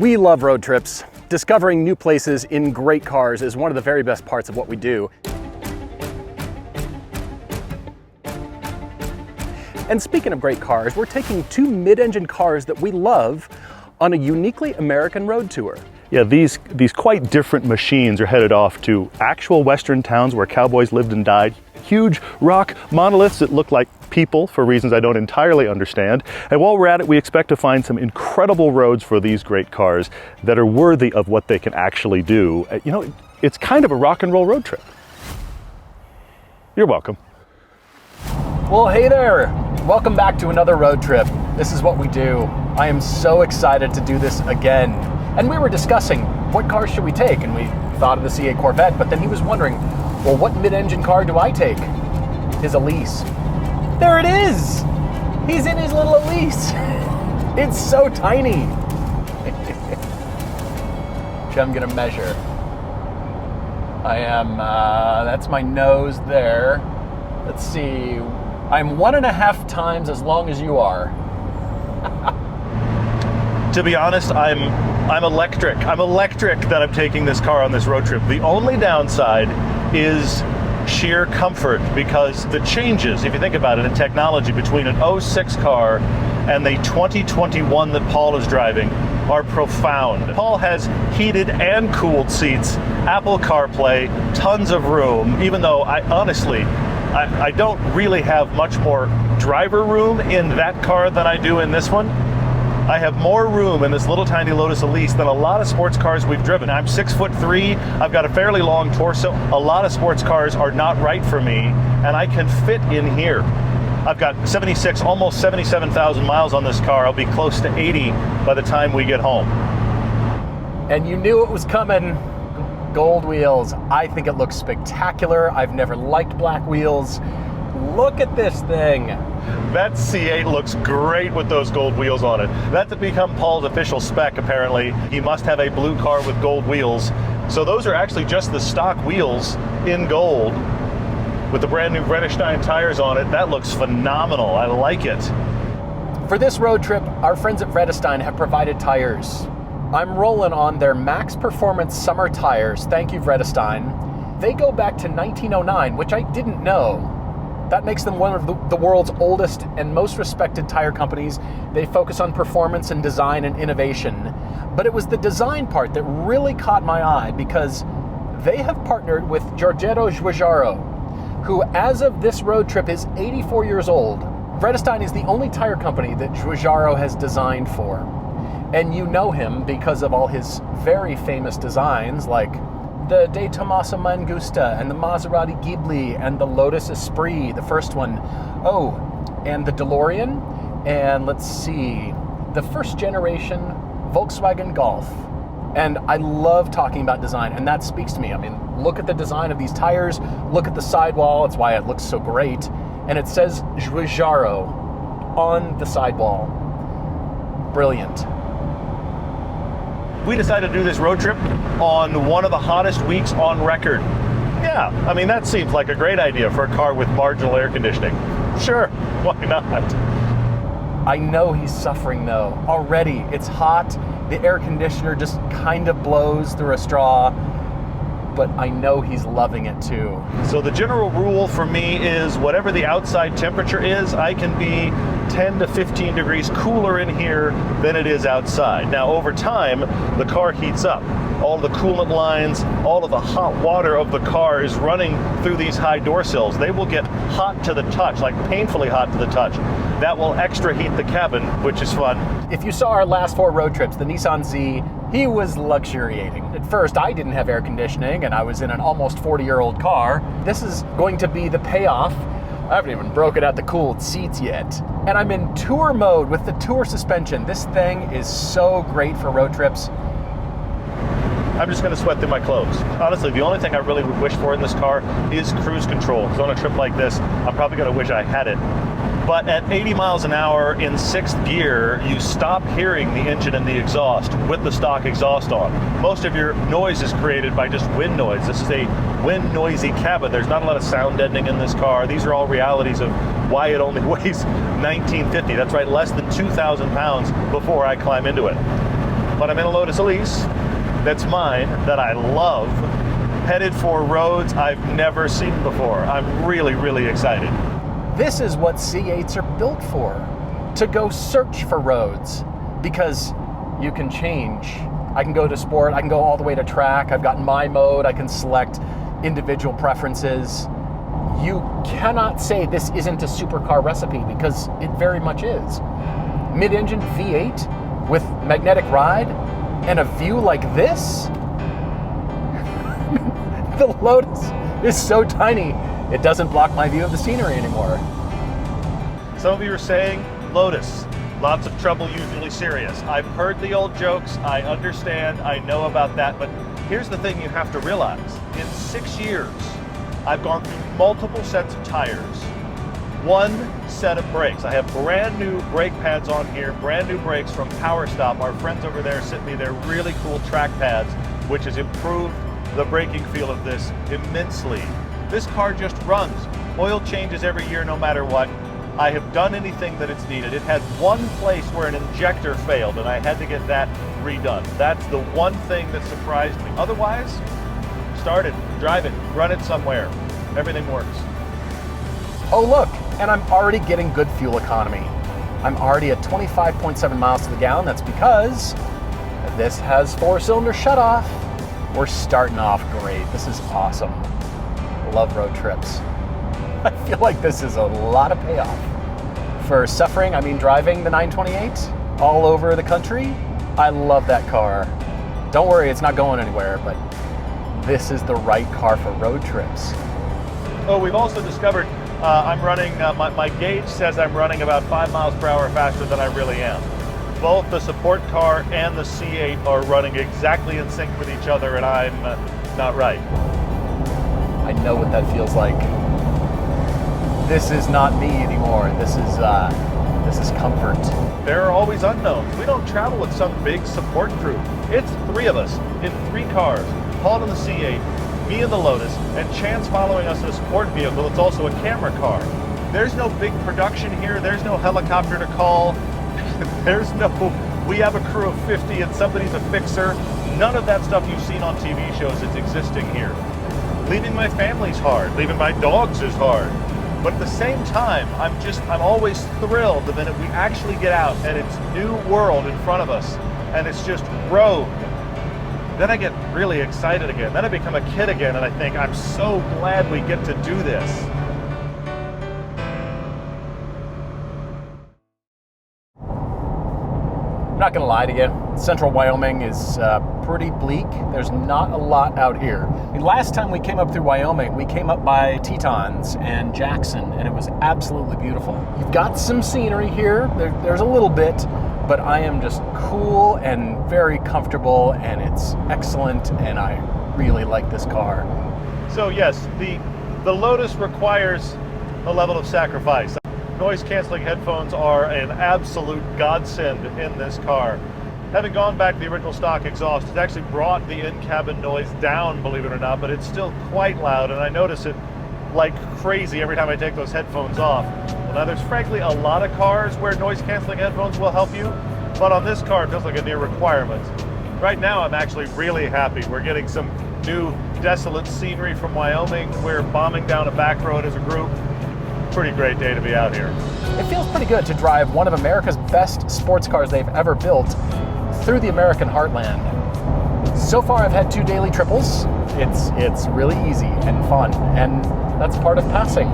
We love road trips. Discovering new places in great cars is one of the very best parts of what we do. And speaking of great cars, we're taking two mid-engine cars that we love on a uniquely American road tour. Yeah, these quite different machines are headed off to actual Western towns where cowboys lived and died. Huge rock monoliths that look like people for reasons I don't entirely understand. And while we're at it, we expect to find some incredible roads for these great cars that are worthy of what they can actually do. You know, it's kind of a rock and roll road trip. You're welcome. Well, hey there. Welcome back to another road trip. This is what we do. I am so excited to do this again. And we were discussing what car should we take, and we thought of the C8 Corvette, but then he was wondering, well, what mid-engine car do I take? His Elise. There it is! He's in his little Elise. It's so tiny. Which I'm gonna measure. I am, that's my nose there. Let's see, I'm 1.5 times as long as you are. To be honest, I'm electric. I'm electric that I'm taking this car on this road trip. The only downside is sheer comfort, because the changes, if you think about it, in technology between an 06 car and the 2021 that Paul is driving are profound. Paul has heated and cooled seats, Apple CarPlay, tons of room, even though I don't really have much more driver room in that car than I do in this one. I have more room in this little tiny Lotus Elise than a lot of sports cars we've driven. I'm 6'3", I've got a fairly long torso. A lot of sports cars are not right for me, and I can fit in here. I've got 76, almost 77,000 miles on this car. I'll be close to 80 by the time we get home. And you knew it was coming. Gold wheels. I think it looks spectacular. I've never liked black wheels. Look at this thing. That C8 looks great with those gold wheels on it. That's become Paul's official spec, apparently. He must have a blue car with gold wheels. So those are actually just the stock wheels in gold with the brand new Vredestein tires on it. That looks phenomenal. I like it. For this road trip, our friends at Vredestein have provided tires. I'm rolling on their Max Performance summer tires. Thank you, Vredestein. They go back to 1909, which I didn't know. That makes them one of the world's oldest and most respected tire companies. They focus on performance and design and innovation. But it was the design part that really caught my eye, because they have partnered with Giorgetto Giugiaro, who as of this road trip is 84 years old. Vredestein is the only tire company that Giugiaro has designed for. And you know him because of all his very famous designs, like the De Tomaso Mangusta and the Maserati Ghibli and the Lotus Esprit, the first one. Oh, and the DeLorean, and let's see, the first generation Volkswagen Golf. And I love talking about design, and that speaks to me. I mean, look at the design of these tires, look at the sidewall, it's why it looks so great. And it says Giugiaro on the sidewall. Brilliant. We decided to do this road trip on one of the hottest weeks on record. Yeah, I mean, that seems like a great idea for a car with marginal air conditioning. Sure, why not? I know he's suffering though. Already, it's hot. The air conditioner just kind of blows through a straw, but I know he's loving it too. So the general rule for me is whatever the outside temperature is, I can be 10 to 15 degrees cooler in here than it is outside. Now over time, the car heats up. All the coolant lines, all of the hot water of the car is running through these high door sills. They will get hot to the touch, like painfully hot to the touch. That will extra heat the cabin, which is fun. If you saw our last 4 road trips, the Nissan Z, he was luxuriating. At first, I didn't have air conditioning and I was in an almost 40-year-old car. This is going to be the payoff. I haven't even broken out the cooled seats yet. And I'm in tour mode with the tour suspension. This thing is so great for road trips. I'm just gonna sweat through my clothes. Honestly, the only thing I really would wish for in this car is cruise control. Because on a trip like this, I'm probably gonna wish I had it. But at 80 miles an hour in 6th gear, you stop hearing the engine and the exhaust with the stock exhaust on. Most of your noise is created by just wind noise. This is a wind noisy cabin. There's not a lot of sound deadening in this car. These are all realities of why it only weighs 1950. That's right, less than 2,000 pounds before I climb into it. but I'm in a Lotus Elise that's mine, that I love, headed for roads I've never seen before. I'm really, really excited. This is what C8s are built for, to go search for roads, because you can change. I can go to sport, I can go all the way to track, I've got my mode, I can select individual preferences. You cannot say this isn't a supercar recipe, because it very much is. Mid-engine V8 with magnetic ride and a view like this? The Lotus is so tiny, it doesn't block my view of the scenery anymore. Some of you are saying, Lotus, lots of trouble, usually serious. I've heard the old jokes, I understand, I know about that, but here's the thing you have to realize. In 6 years, I've gone through multiple sets of tires, one set of brakes. I have brand new brake pads on here, brand new brakes from Power Stop. Our friends over there sent me their really cool track pads, which has improved the braking feel of this immensely. This car just runs. Oil changes every year no matter what. I have done anything that it's needed. It had one place where an injector failed and I had to get that redone. That's the one thing that surprised me. Otherwise, start it, drive it, run it somewhere. Everything works. Oh look, and I'm already getting good fuel economy. I'm already at 25.7 miles to the gallon. That's because this has 4-cylinder shutoff. We're starting off great. This is awesome. Love road trips. I feel like this is a lot of payoff. For suffering, I mean driving the 928 all over the country, I love that car. Don't worry, it's not going anywhere, but this is the right car for road trips. Oh, we've also discovered I'm running, my gauge says I'm running about 5 miles per hour faster than I really am. Both the support car and the C8 are running exactly in sync with each other, and I'm not right. I know what that feels like. This is not me anymore. This is comfort. There are always unknowns. We don't travel with some big support crew. It's 3 of us in 3 cars, Paul in the C8, me in the Lotus, and Chance following us in a support vehicle. It's also a camera car. There's no big production here. There's no helicopter to call. There's no, we have a crew of 50 and somebody's a fixer. None of that stuff you've seen on TV shows is existing here. Leaving my family's hard. Leaving my dogs is hard. But at the same time, I'm always thrilled the minute we actually get out and it's new world in front of us and it's just road. Then I get really excited again. Then I become a kid again and I think, I'm so glad we get to do this. I'm not gonna lie to you, central Wyoming is pretty bleak. There's not a lot out here. I mean, last time we came up through Wyoming, we came up by Tetons and Jackson, and it was absolutely beautiful. You've got some scenery here, there's a little bit, but I am just cool and very comfortable, and it's excellent, and I really like this car. So yes, the Lotus requires a level of sacrifice. Noise-canceling headphones are an absolute godsend in this car. Having gone back to the original stock exhaust, it's actually brought the in-cabin noise down, believe it or not, but it's still quite loud, and I notice it like crazy every time I take those headphones off. Well, now there's frankly a lot of cars where noise-canceling headphones will help you, but on this car it feels like a near requirement. Right now I'm actually really happy. We're getting some new desolate scenery from Wyoming. We're bombing down a back road as a group. Pretty great day to be out here. It feels pretty good to drive one of America's best sports cars they've ever built through the American heartland. So far I've had 2 daily triples. It's really easy and fun, and that's part of passing.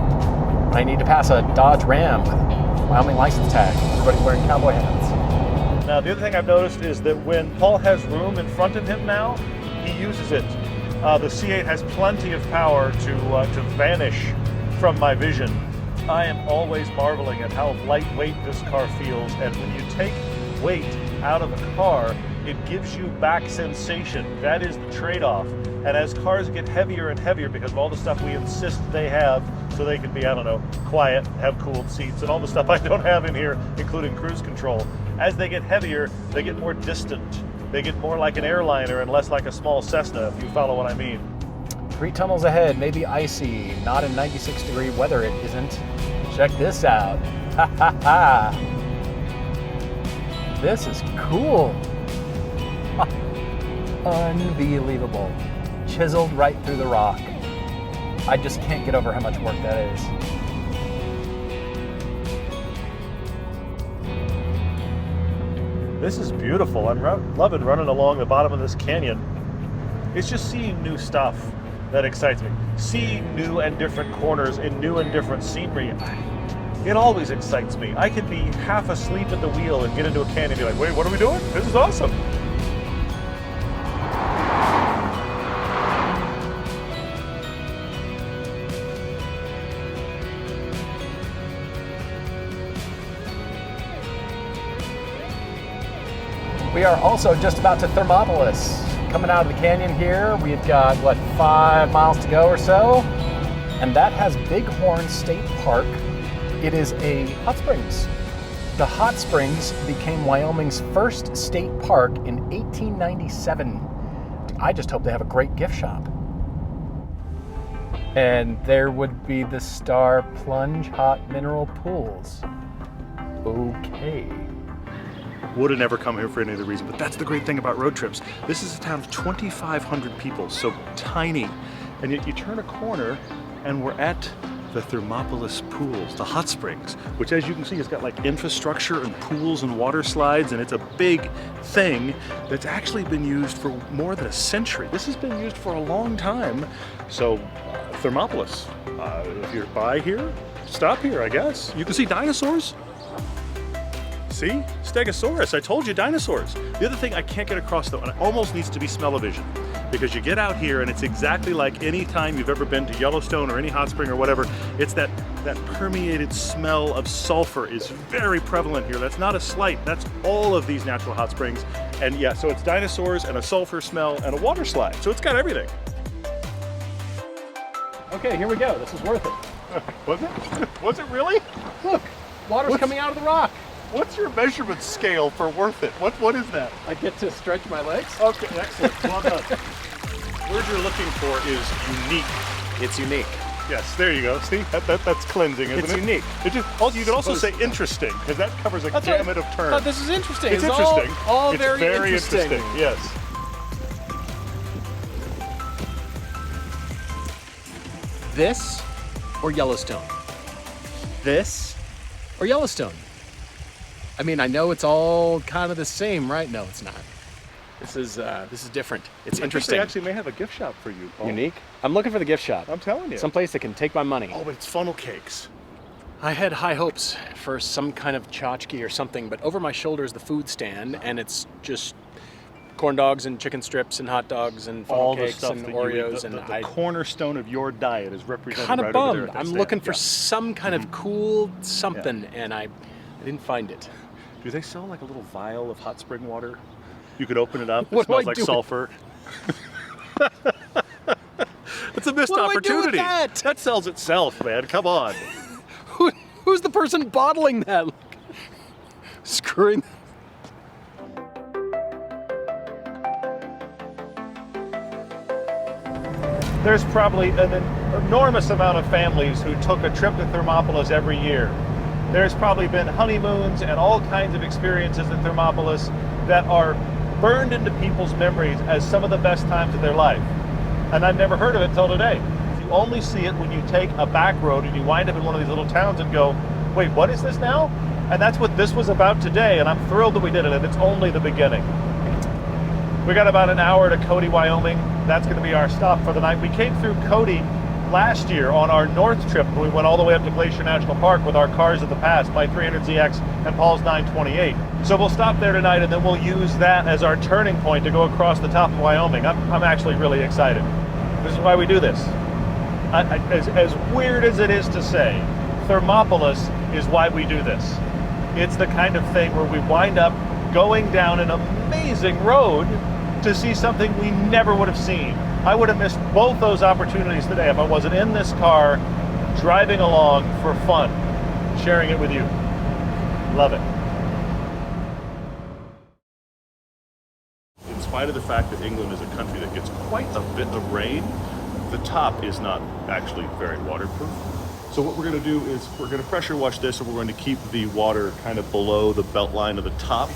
I need to pass a Dodge Ram with Wyoming license tag. Everybody's wearing cowboy hats. Now the other thing I've noticed is that when Paul has room in front of him now, he uses it. The C8 has plenty of power to vanish from my vision. I am always marveling at how lightweight this car feels, and when you take weight out of a car, it gives you back sensation. That is the trade-off. And as cars get heavier and heavier because of all the stuff we insist they have, so they can be, I don't know, quiet, have cooled seats, and all the stuff I don't have in here, including cruise control, as they get heavier, they get more distant. They get more like an airliner and less like a small Cessna, if you follow what I mean. 3 tunnels ahead, maybe icy, not in 96-degree weather it isn't. Check this out. Ha ha ha. This is cool. Unbelievable. Chiseled right through the rock. I just can't get over how much work that is. This is beautiful. I'm loving running along the bottom of this canyon. It's just seeing new stuff that excites me. Seeing new and different corners in new and different scenery. It always excites me. I could be half asleep at the wheel and get into a canyon and be like, wait, what are we doing? This is awesome. We are also just about to Thermopolis. Coming out of the canyon here, we've got, 5 miles to go or so? And that has Bighorn State Park. It is a hot springs. The hot springs became Wyoming's first state park in 1897. I just hope they have a great gift shop. And there would be the Star Plunge Hot Mineral Pools. Okay. Would have never come here for any other reason, but that's the great thing about road trips. This is a town of 2,500 people, so tiny. And yet you turn a corner and we're at the Thermopolis pools, the hot springs, which as you can see has got like infrastructure and pools and water slides, and it's a big thing that's actually been used for more than a century. This has been used for a long time. So Thermopolis, if you're by here, stop here, I guess. You can see dinosaurs. See? Stegosaurus, I told you, dinosaurs. The other thing I can't get across though, and it almost needs to be smell-o-vision, because you get out here and it's exactly like any time you've ever been to Yellowstone or any hot spring or whatever. It's that permeated smell of sulfur is very prevalent here. That's not a slight, that's all of these natural hot springs. And yeah, so it's dinosaurs and a sulfur smell and a water slide. So it's got everything. Okay, here we go. This is worth it. Was it? Was it really? Look, water's coming out of the rock. What's your measurement scale for worth it? What is that? I get to stretch my legs. Okay, excellent. Well done. The word you're looking for is unique. It's unique. Yes, there you go. See, that's cleansing, isn't it? It's unique. It just, also, you could also say interesting, because that covers a gamut of terms. Oh, this is interesting. It's interesting. All it's very interesting. Yes. This or Yellowstone? This or Yellowstone? I mean, I know it's all kind of the same, right? No, it's not. This is different. It's interesting. They actually may have a gift shop for you, Paul. Unique? I'm looking for the gift shop. I'm telling you. Someplace that can take my money. Oh, but it's funnel cakes. I had high hopes for some kind of tchotchke or something, but over my shoulder is the food stand, and it's just corn dogs and chicken strips and hot dogs and funnel cakes and Oreos. The cornerstone of your diet is represented kind of right bummed. over there. I'm looking for some kind of cool something, and I didn't find it. Do they sell like a little vial of hot spring water? You could open it up. It What do I smells like do with- sulfur. It's a missed What do I do with opportunity. that? sells itself, man. Come on. Who's the person bottling that? Screwing. There's probably an enormous amount of families who took a trip to Thermopolis every year. There's probably been honeymoons and all kinds of experiences in Thermopolis that are burned into people's memories as some of the best times of their life. And I've never heard of it until today. You only see it when you take a back road and you wind up in one of these little towns and go, wait, what is this now? And that's what this was about today, and I'm thrilled that we did it, and it's only the beginning. We got about an hour to Cody, Wyoming. That's going to be our stop for the night. We came through Cody last year on our north trip, and we went all the way up to Glacier National Park with our cars of the past, my 300ZX and Paul's 928. So we'll stop there tonight, and then we'll use that as our turning point to go across the top of Wyoming. I'm actually really excited. This is why we do this. As weird as it is to say, Thermopolis is why we do this. It's the kind of thing where we wind up going down an amazing road to see something we never would have seen. I would have missed both those opportunities today if I wasn't in this car driving along for fun, sharing it with you. Love it. In spite of the fact that England is a country that gets quite a bit of rain, the top is not actually very waterproof. So what we're going to do is we're going to pressure wash this, and we're going to keep the water kind of below the belt line of the top.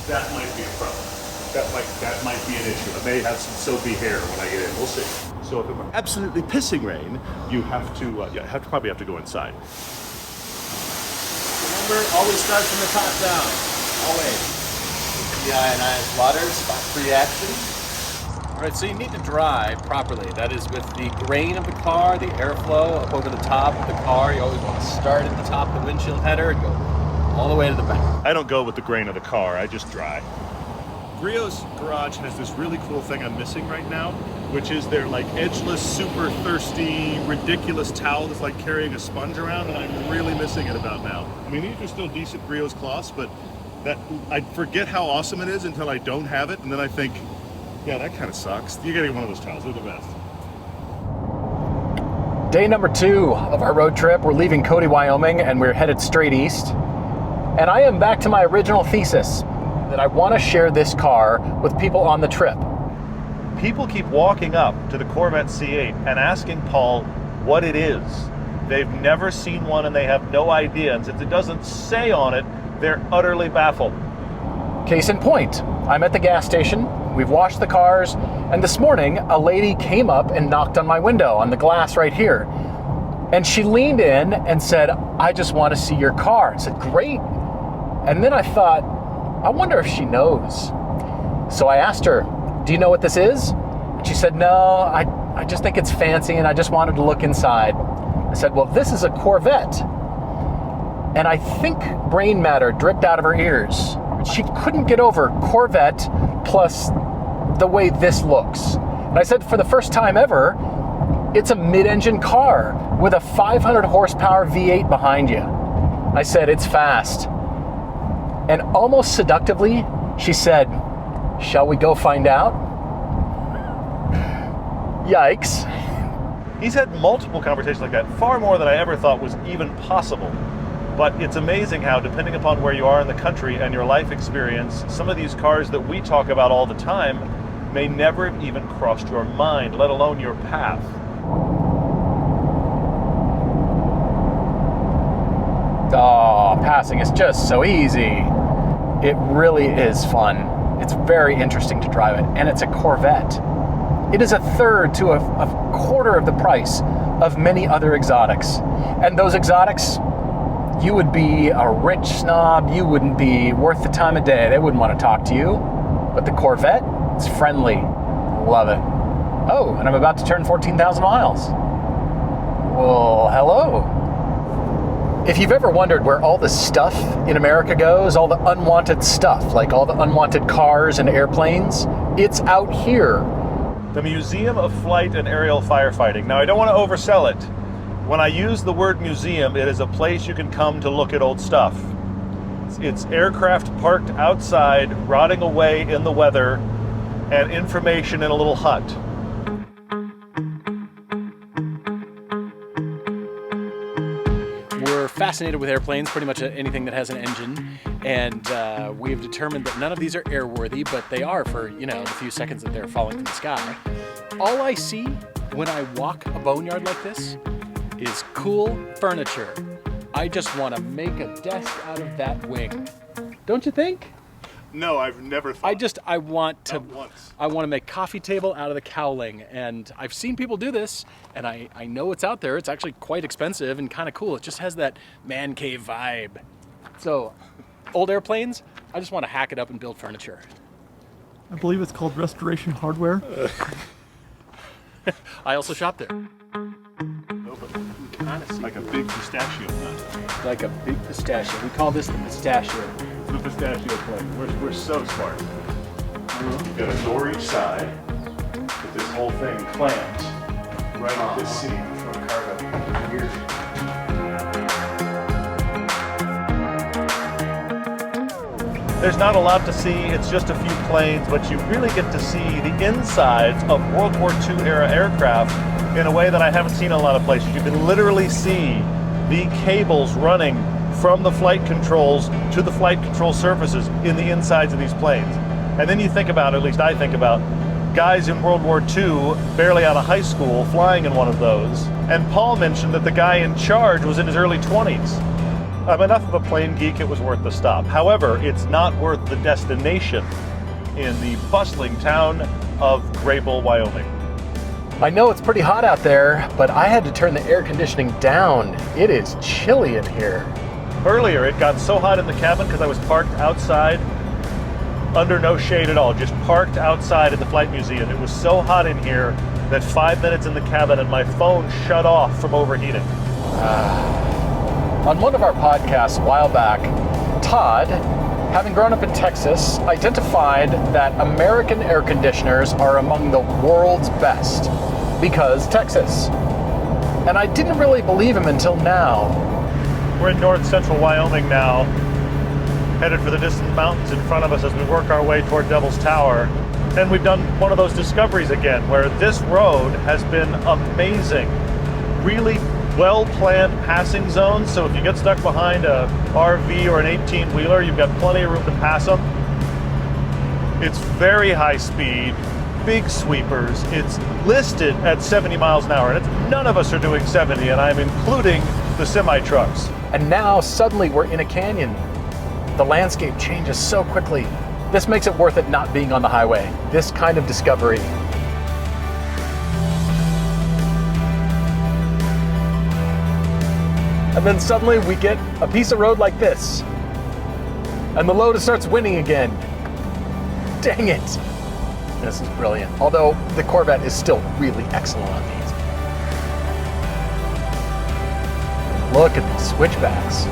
That might be a problem. that might be an issue. I may have some soapy hair when I get in. We'll see. So if it were absolutely pissing rain, you have to probably have to go inside. Remember, always start from the top down. Always. Deionized water, spot-free action. All right, so you need to dry properly. That is with the grain of the car, the airflow up over the top of the car. You always want to start at the top of the windshield header and go all the way to the back. I don't go with the grain of the car, I just dry. Brio's garage has this really cool thing I'm missing right now, which is their like edgeless, super thirsty, ridiculous towel that's like carrying a sponge around, and I'm really missing it about now. I mean, these are still decent Brio's cloths, but that I forget how awesome it is until I don't have it, and then I think, yeah, that kind of sucks. You're getting one of those towels, they're the best. Day number 2 of our road trip. We're leaving Cody, Wyoming, and we're headed straight east. And I am back to my original thesis, that I want to share this car with people on the trip. People keep walking up to the Corvette C8 and asking Paul what it is. They've never seen one and they have no idea. And since it doesn't say on it, they're utterly baffled. Case in point, I'm at the gas station, we've washed the cars, and this morning a lady came up and knocked on my window, on the glass right here. And she leaned in and said, "I just want to see your car." I said, "Great." And then I thought, I wonder if she knows. So I asked her, "Do you know what this is?" And she said, "No, I just think it's fancy and I just wanted to look inside." I said, "Well, this is a Corvette." And I think brain matter dripped out of her ears. She couldn't get over Corvette plus the way this looks. And I said, for the first time ever, it's a mid-engine car with a 500 horsepower V8 behind you. I said, "It's fast." And almost seductively, she said, "Shall we go find out?" Yikes. He's had multiple conversations like that, far more than I ever thought was even possible. But it's amazing how, depending upon where you are in the country and your life experience, some of these cars that we talk about all the time may never have even crossed your mind, let alone your path. Oh, passing is just so easy. It really is fun. It's very interesting to drive it, and it's a Corvette. It is a third to a quarter of the price of many other exotics. And those exotics, you would be a rich snob, you wouldn't be worth the time of day, they wouldn't want to talk to you. But the Corvette, it's friendly. Love it. Oh, and I'm about to turn 14,000 miles. Well, hello. If you've ever wondered where all the stuff in America goes, all the unwanted stuff, like all the unwanted cars and airplanes, it's out here. The Museum of Flight and Aerial Firefighting. Now, I don't want to oversell it. When I use the word museum, it is a place you can come to look at old stuff. It's aircraft parked outside, rotting away in the weather, and information in a little hut. We're fascinated with airplanes, pretty much anything that has an engine, and we have determined that none of these are airworthy, but they are for, the few seconds that they're falling from the sky. All I see when I walk a boneyard like this is cool furniture. I just want to make a desk out of that wing. Don't you think? No, I've never thought. I want to make coffee table out of the cowling, and I've seen people do this, and I know it's out there. It's actually quite expensive and kind of cool. It just has that man cave vibe. So, old airplanes, I just want to hack it up and build furniture. I believe it's called Restoration Hardware. I also shop there. Like a big pistachio nut. Like a big pistachio. We call this the pistachio. The pistachio plane. We're so smart. You've got a door each side, with this whole thing clamped right on this seat from a cargo here. There's not a lot to see, it's just a few planes, but you really get to see the insides of World War II era aircraft in a way that I haven't seen in a lot of places. You can literally see the cables running from the flight controls to the flight control surfaces in the insides of these planes. And then you think about, at least I think about, guys in World War II barely out of high school flying in one of those. And Paul mentioned that the guy in charge was in his early 20s. I'm enough of a plane geek, it was worth the stop. However, it's not worth the destination. in the bustling town of Grable, Wyoming. I know it's pretty hot out there, but I had to turn the air conditioning down. It is chilly in here. Earlier, it got so hot in the cabin because I was parked outside under no shade at all, just parked outside at the Flight Museum. It was so hot in here that 5 minutes in the cabin and my phone shut off from overheating. On one of our podcasts a while back, Todd, having grown up in Texas, identified that American air conditioners are among the world's best because Texas. And I didn't really believe him until now. We're in north central Wyoming now, headed for the distant mountains in front of us as we work our way toward Devil's Tower. And we've done one of those discoveries again, where this road has been amazing. Really well-planned passing zones, so if you get stuck behind a RV or an 18-wheeler, you've got plenty of room to pass them. It's very high speed, big sweepers. It's listed at 70 miles an hour, and none of us are doing 70, and I'm including the semi-trucks. And now suddenly we're in a canyon. The landscape changes so quickly. This makes it worth it not being on the highway. This kind of discovery. And then suddenly we get a piece of road like this. And the Lotus starts winning again. Dang it. This is brilliant. Although the Corvette is still really excellent on these. Look at these switchbacks.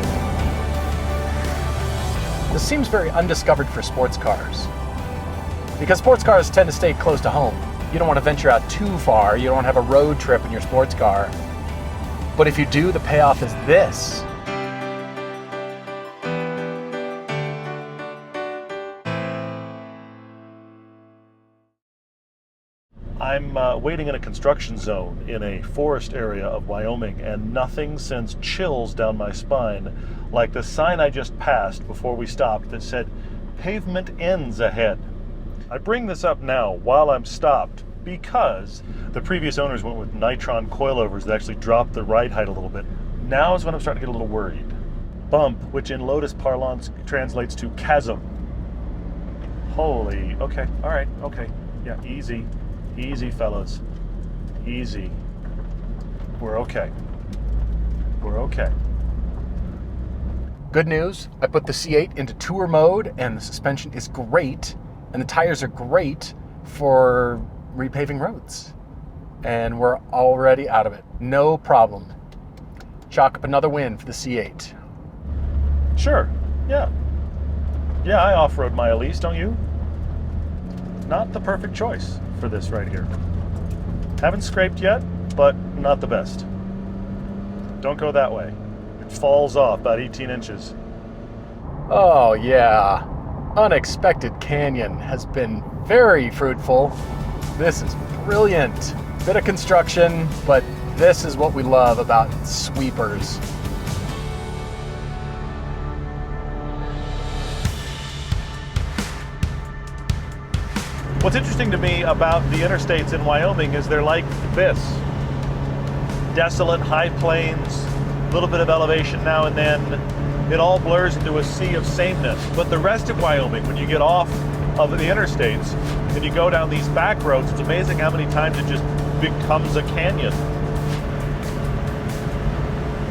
This seems very undiscovered for sports cars. Because sports cars tend to stay close to home. You don't want to venture out too far. You don't have a road trip in your sports car. But if you do, the payoff is this. I'm waiting in a construction zone in a forest area of Wyoming, and nothing sends chills down my spine like the sign I just passed before we stopped that said, "Pavement ends ahead." I bring this up now while I'm stopped because the previous owners went with nitron coilovers that actually dropped the ride height a little bit. Now is when I'm starting to get a little worried. Bump, which in Lotus parlance translates to chasm. Holy, okay, all right, okay. Yeah, easy. Easy, fellas. Easy. We're okay. We're okay. Good news, I put the C8 into tour mode and the suspension is great and the tires are great for repaving roads. And we're already out of it. No problem. Chalk up another win for the C8. Sure, yeah. Yeah, I off-road my Elise, don't you? Not the perfect choice for this right here. Haven't scraped yet, but not the best. Don't go that way. It falls off about 18 inches. Oh yeah, Unexpected Canyon has been very fruitful. This is brilliant. Bit of construction, but this is what we love about sweepers. What's interesting to me about the interstates in Wyoming is they're like this. Desolate, high plains, a little bit of elevation now and then. It all blurs into a sea of sameness. But the rest of Wyoming, when you get off of the interstates and you go down these back roads, it's amazing how many times it just becomes a canyon.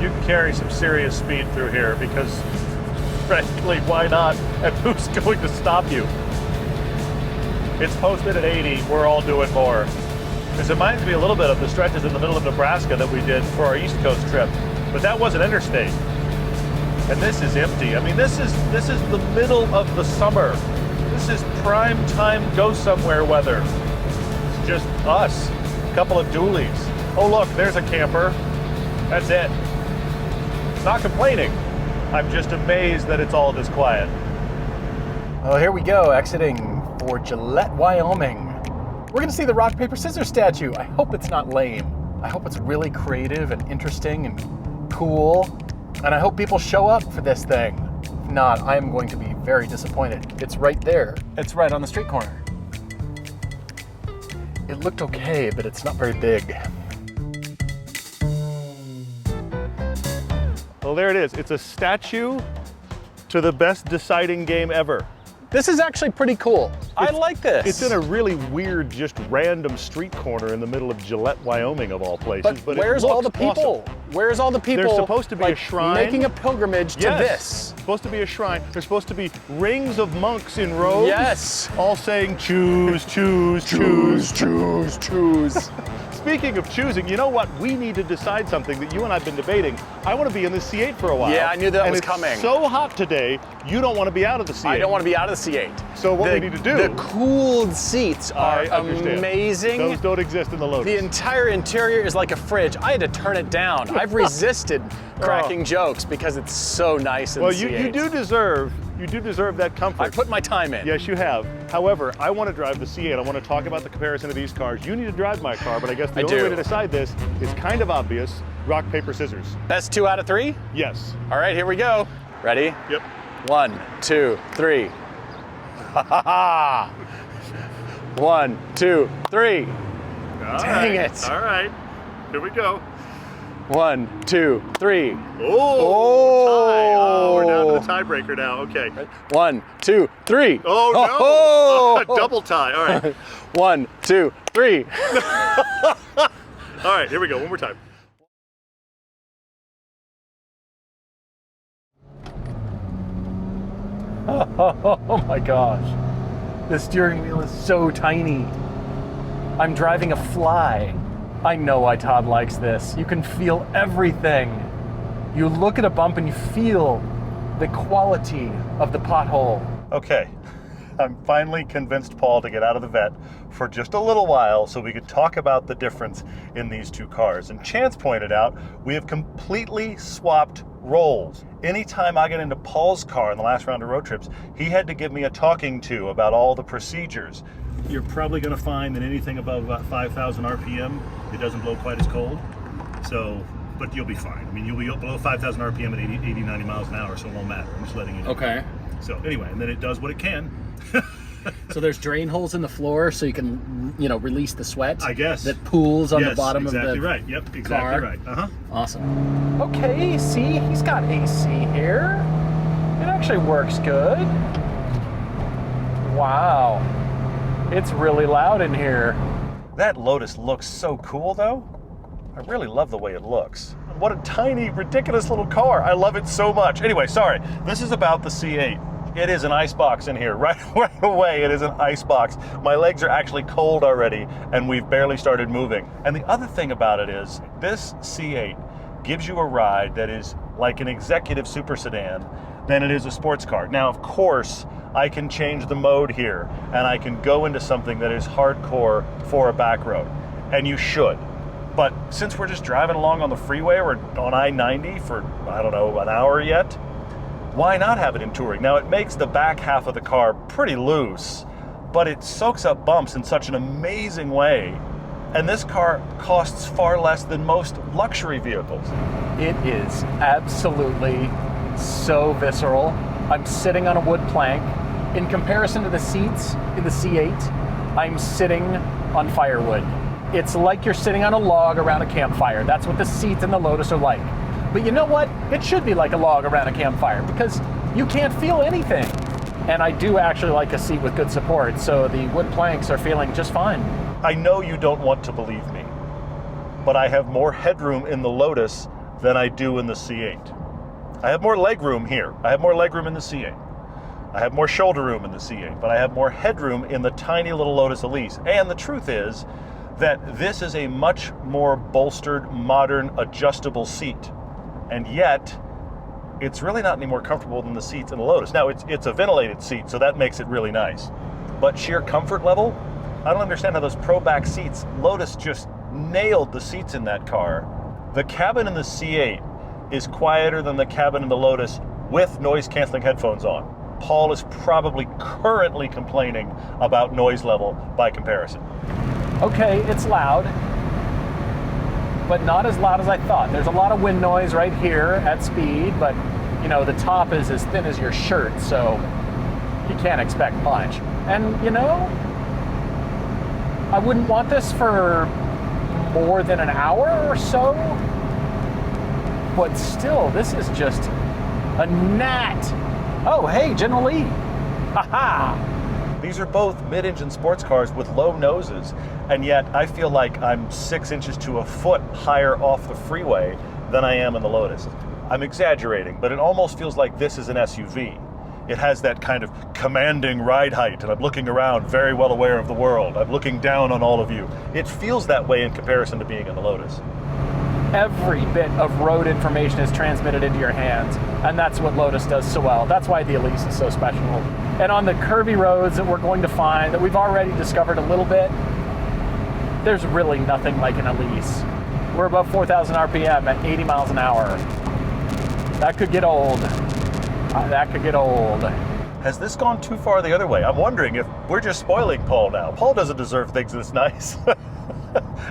You can carry some serious speed through here because, frankly, why not? And who's going to stop you? It's posted at 80, we're all doing more. This reminds me a little bit of the stretches in the middle of Nebraska that we did for our East Coast trip, but that wasn't interstate. And this is empty. I mean, this is the middle of the summer. This is prime time go somewhere weather. It's just us, a couple of dualies. Oh look, there's a camper. That's it. Not complaining. I'm just amazed that it's all this quiet. Oh, here we go, exiting for Gillette, Wyoming. We're gonna see the rock, paper, scissors statue. I hope it's not lame. I hope it's really creative and interesting and cool. And I hope people show up for this thing. If not, I am going to be very disappointed. It's right there. It's right on the street corner. It looked okay, but it's not very big. Well, there it is. It's a statue to the best deciding game ever. This is actually pretty cool. I like this. It's in a really weird, just random street corner in the middle of Gillette, Wyoming, of all places. But where's all the people? Awesome. Where's all the people? There's supposed to be a shrine. Making a pilgrimage to this. Supposed to be a shrine. There's supposed to be rings of monks in robes. Yes. All saying choose, choose, choose, choose, choose. Speaking of choosing, you know what? We need to decide something that you and I've been debating. I want to be in the C8 for a while. Yeah, I knew that and was it's coming. So hot today, you don't want to be out of the C8. I don't want to be out of the C8. So what we need to do... The cooled seats are amazing. Those don't exist in the Lotus. The entire interior is like a fridge. I had to turn it down. I've resisted cracking jokes because it's so nice in the C8. Well, you do deserve that comfort. I put my time in. Yes, you have. However, I want to drive the C8. I want to talk about the comparison of these cars. You need to drive my car, but I guess the only way to decide this is kind of obvious. Rock, paper, scissors. Best 2 out of 3? Yes. All right, here we go. Ready? Yep. 1, 2, 3. Ha ha ha! 1, 2, 3. Dang it. All right. Here we go. 1, 2, 3. Oh! Tie. Oh, we're down to the tiebreaker now. Okay. 1, 2, 3. Oh no! Double tie. All right. 1, 2, 3. All right. Here we go. One more time. Oh my gosh. The steering wheel is so tiny. I'm driving a fly. I know why Todd likes this. You can feel everything. You look at a bump and you feel the quality of the pothole. Okay. I'm finally convinced Paul to get out of the vet for just a little while so we could talk about the difference in these two cars. And Chance pointed out we have completely swapped roles. Anytime I get into Paul's car in the last round of road trips, he had to give me a talking to about all the procedures. You're probably going to find that anything above about 5,000 RPM, it doesn't blow quite as cold. So, but you'll be fine. I mean, you'll be below 5,000 RPM at 80, 90 miles an hour, so it won't matter. I'm just letting you know. Okay. So anyway, and then it does what it can. So there's drain holes in the floor so you can, release the sweat. I guess. That pools on the bottom of the exactly right. Yep, exactly car. right. Uh-huh. Awesome. Okay, see, he's got AC here. It actually works good. Wow. It's really loud in here. That Lotus looks so cool, though. I really love the way it looks. What a tiny, ridiculous little car. I love it so much. Anyway, sorry. This is about the C8. It is an icebox in here. Right away, it is an icebox. My legs are actually cold already, and we've barely started moving. And the other thing about it is, this C8 gives you a ride that is like an executive super sedan than it is a sports car. Now, of course, I can change the mode here, and I can go into something that is hardcore for a back road, and you should. But since we're just driving along on the freeway, or on I-90 for, I don't know, an hour yet, why not have it in touring? Now, it makes the back half of the car pretty loose, but it soaks up bumps in such an amazing way. And this car costs far less than most luxury vehicles. It is absolutely so visceral. I'm sitting on a wood plank. In comparison to the seats in the C8, I'm sitting on firewood. It's like you're sitting on a log around a campfire. That's what the seats in the Lotus are like. But you know what? It should be like a log around a campfire because you can't feel anything. And I do actually like a seat with good support, so the wood planks are feeling just fine. I know you don't want to believe me, but I have more headroom in the Lotus than I do in the C8. I have more legroom here. I have more legroom in the C8. I have more shoulder room in the C8, but I have more headroom in the tiny little Lotus Elise. And the truth is that this is a much more bolstered, modern, adjustable seat. And yet, it's really not any more comfortable than the seats in the Lotus. Now, it's a ventilated seat, so that makes it really nice. But sheer comfort level, I don't understand how those pro back seats, Lotus just nailed the seats in that car. The cabin in the C8 is quieter than the cabin in the Lotus with noise-canceling headphones on. Paul is probably currently complaining about noise level by comparison. Okay, it's loud, but not as loud as I thought. There's a lot of wind noise right here at speed, but the top is as thin as your shirt, so you can't expect much. And I wouldn't want this for more than an hour or so, but still, this is just a gnat. Oh, hey, General Lee. Haha! These are both mid-engine sports cars with low noses, and yet I feel like I'm 6 inches to a foot higher off the freeway than I am in the Lotus. I'm exaggerating, but it almost feels like this is an SUV. It has that kind of commanding ride height, and I'm looking around very well aware of the world. I'm looking down on all of you. It feels that way in comparison to being in the Lotus. Every bit of road information is transmitted into your hands, and that's what Lotus does so well. That's why the Elise is so special. And on the curvy roads that we're going to find, that we've already discovered a little bit, there's really nothing like an Elise. We're above 4,000 RPM at 80 miles an hour. That could get old. That could get old. Has this gone too far the other way? I'm wondering if we're just spoiling Paul now. Paul doesn't deserve things this nice.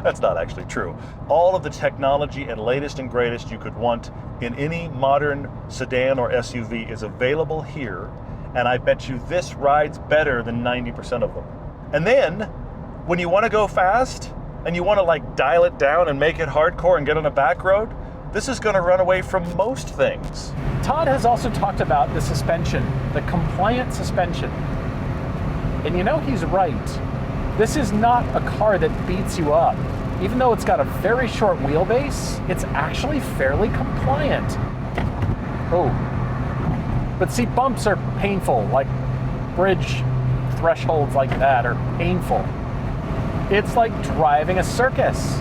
That's not actually true. All of the technology and latest and greatest you could want in any modern sedan or SUV is available here, and I bet you this rides better than 90% of them. And then, when you want to go fast, and you want to like dial it down and make it hardcore and get on a back road, this is going to run away from most things. Todd has also talked about the suspension, the compliant suspension. And you know he's right. This is not a car that beats you up. Even though it's got a very short wheelbase, it's actually fairly compliant. Oh. But see, bumps are painful, like bridge thresholds like that are painful. It's like driving a circus.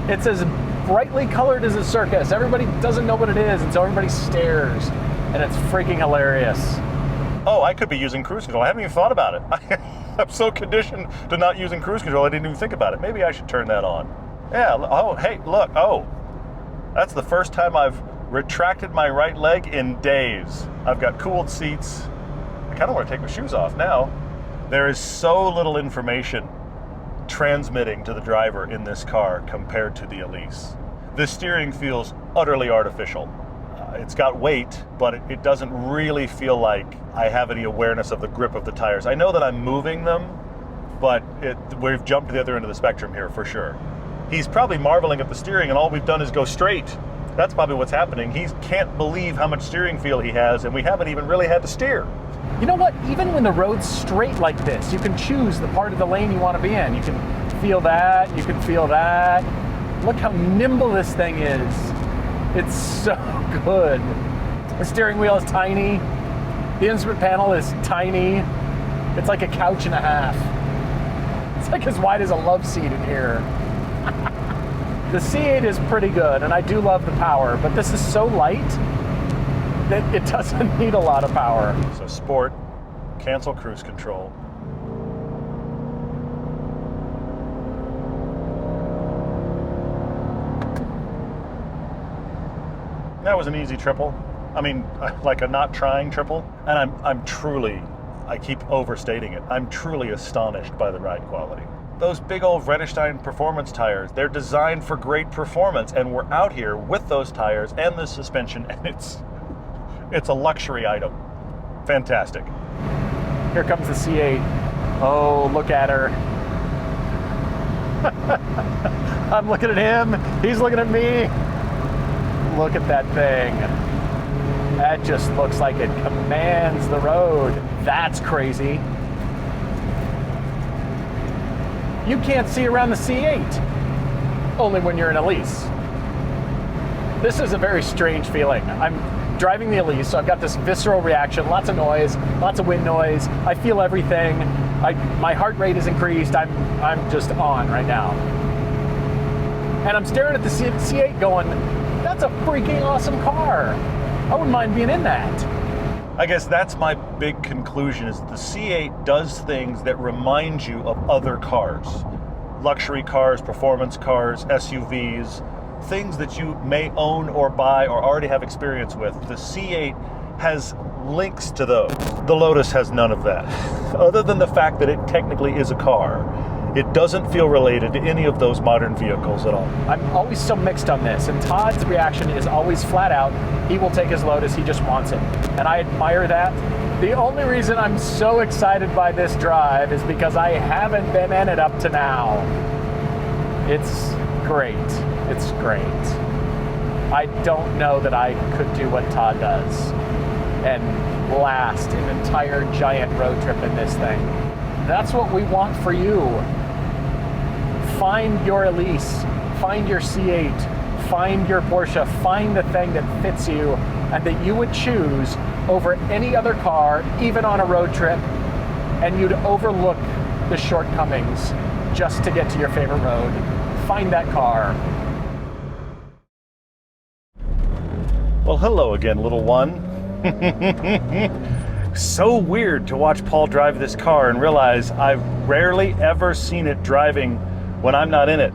It's as brightly colored as a circus. Everybody doesn't know what it is, and so everybody stares, and it's freaking hilarious. Oh, I could be using cruise control. I haven't even thought about it. I'm so conditioned to not using cruise control, I didn't even think about it. Maybe I should turn that on. Yeah, oh, hey, look, oh. That's the first time I've retracted my right leg in days. I've got cooled seats. I kind of want to take my shoes off now. There is so little information transmitting to the driver in this car compared to the Elise. The steering feels utterly artificial. It's got weight, but it doesn't really feel like I have any awareness of the grip of the tires. I know that I'm moving them, but we've jumped to the other end of the spectrum here for sure. He's probably marveling at the steering, and all we've done is go straight. That's probably what's happening. He can't believe how much steering feel he has, and we haven't even really had to steer. You know what? Even when the road's straight like this, you can choose the part of the lane you want to be in. You can feel that, you can feel that. Look how nimble this thing is. It's so good. The steering wheel is tiny. The instrument panel is tiny. It's like a couch and a half. It's like as wide as a love seat in here. The C8 is pretty good, and I do love the power, but this is so light that it doesn't need a lot of power. So sport, cancel cruise control. That was an easy triple. I mean, like a not trying triple. And I'm truly, I keep overstating it, I'm truly astonished by the ride quality. Those big old Vredestein performance tires, they're designed for great performance, and we're out here with those tires and the suspension, and it's a luxury item. Fantastic. Here comes the C8. Oh, look at her. I'm looking at him, he's looking at me. Look at that thing. That just looks like it commands the road. That's crazy. You can't see around the C8, only when you're in Elise. This is a very strange feeling. I'm driving the Elise, so I've got this visceral reaction, lots of noise, lots of wind noise. I feel everything. My heart rate is increased. I'm just on right now. And I'm staring at the C8 going, that's a freaking awesome car. I wouldn't mind being in that. I guess that's my big conclusion, is the C8 does things that remind you of other cars. Luxury cars, performance cars, SUVs, things that you may own or buy or already have experience with. The C8 has links to those. The Lotus has none of that. Other than the fact that it technically is a car, it doesn't feel related to any of those modern vehicles at all. I'm always so mixed on this, and Todd's reaction is always flat out, he will take his Lotus, he just wants it. And I admire that. The only reason I'm so excited by this drive is because I haven't been in it up to now. It's great. It's great. I don't know that I could do what Todd does. and blast an entire giant road trip in this thing. That's what we want for you. Find your Elise, find your C8, find your Porsche, find the thing that fits you and that you would choose over any other car, even on a road trip, and you'd overlook the shortcomings just to get to your favorite road. Find that car. Well, hello again, little one. So weird to watch Paul drive this car and realize I've rarely ever seen it driving when I'm not in it.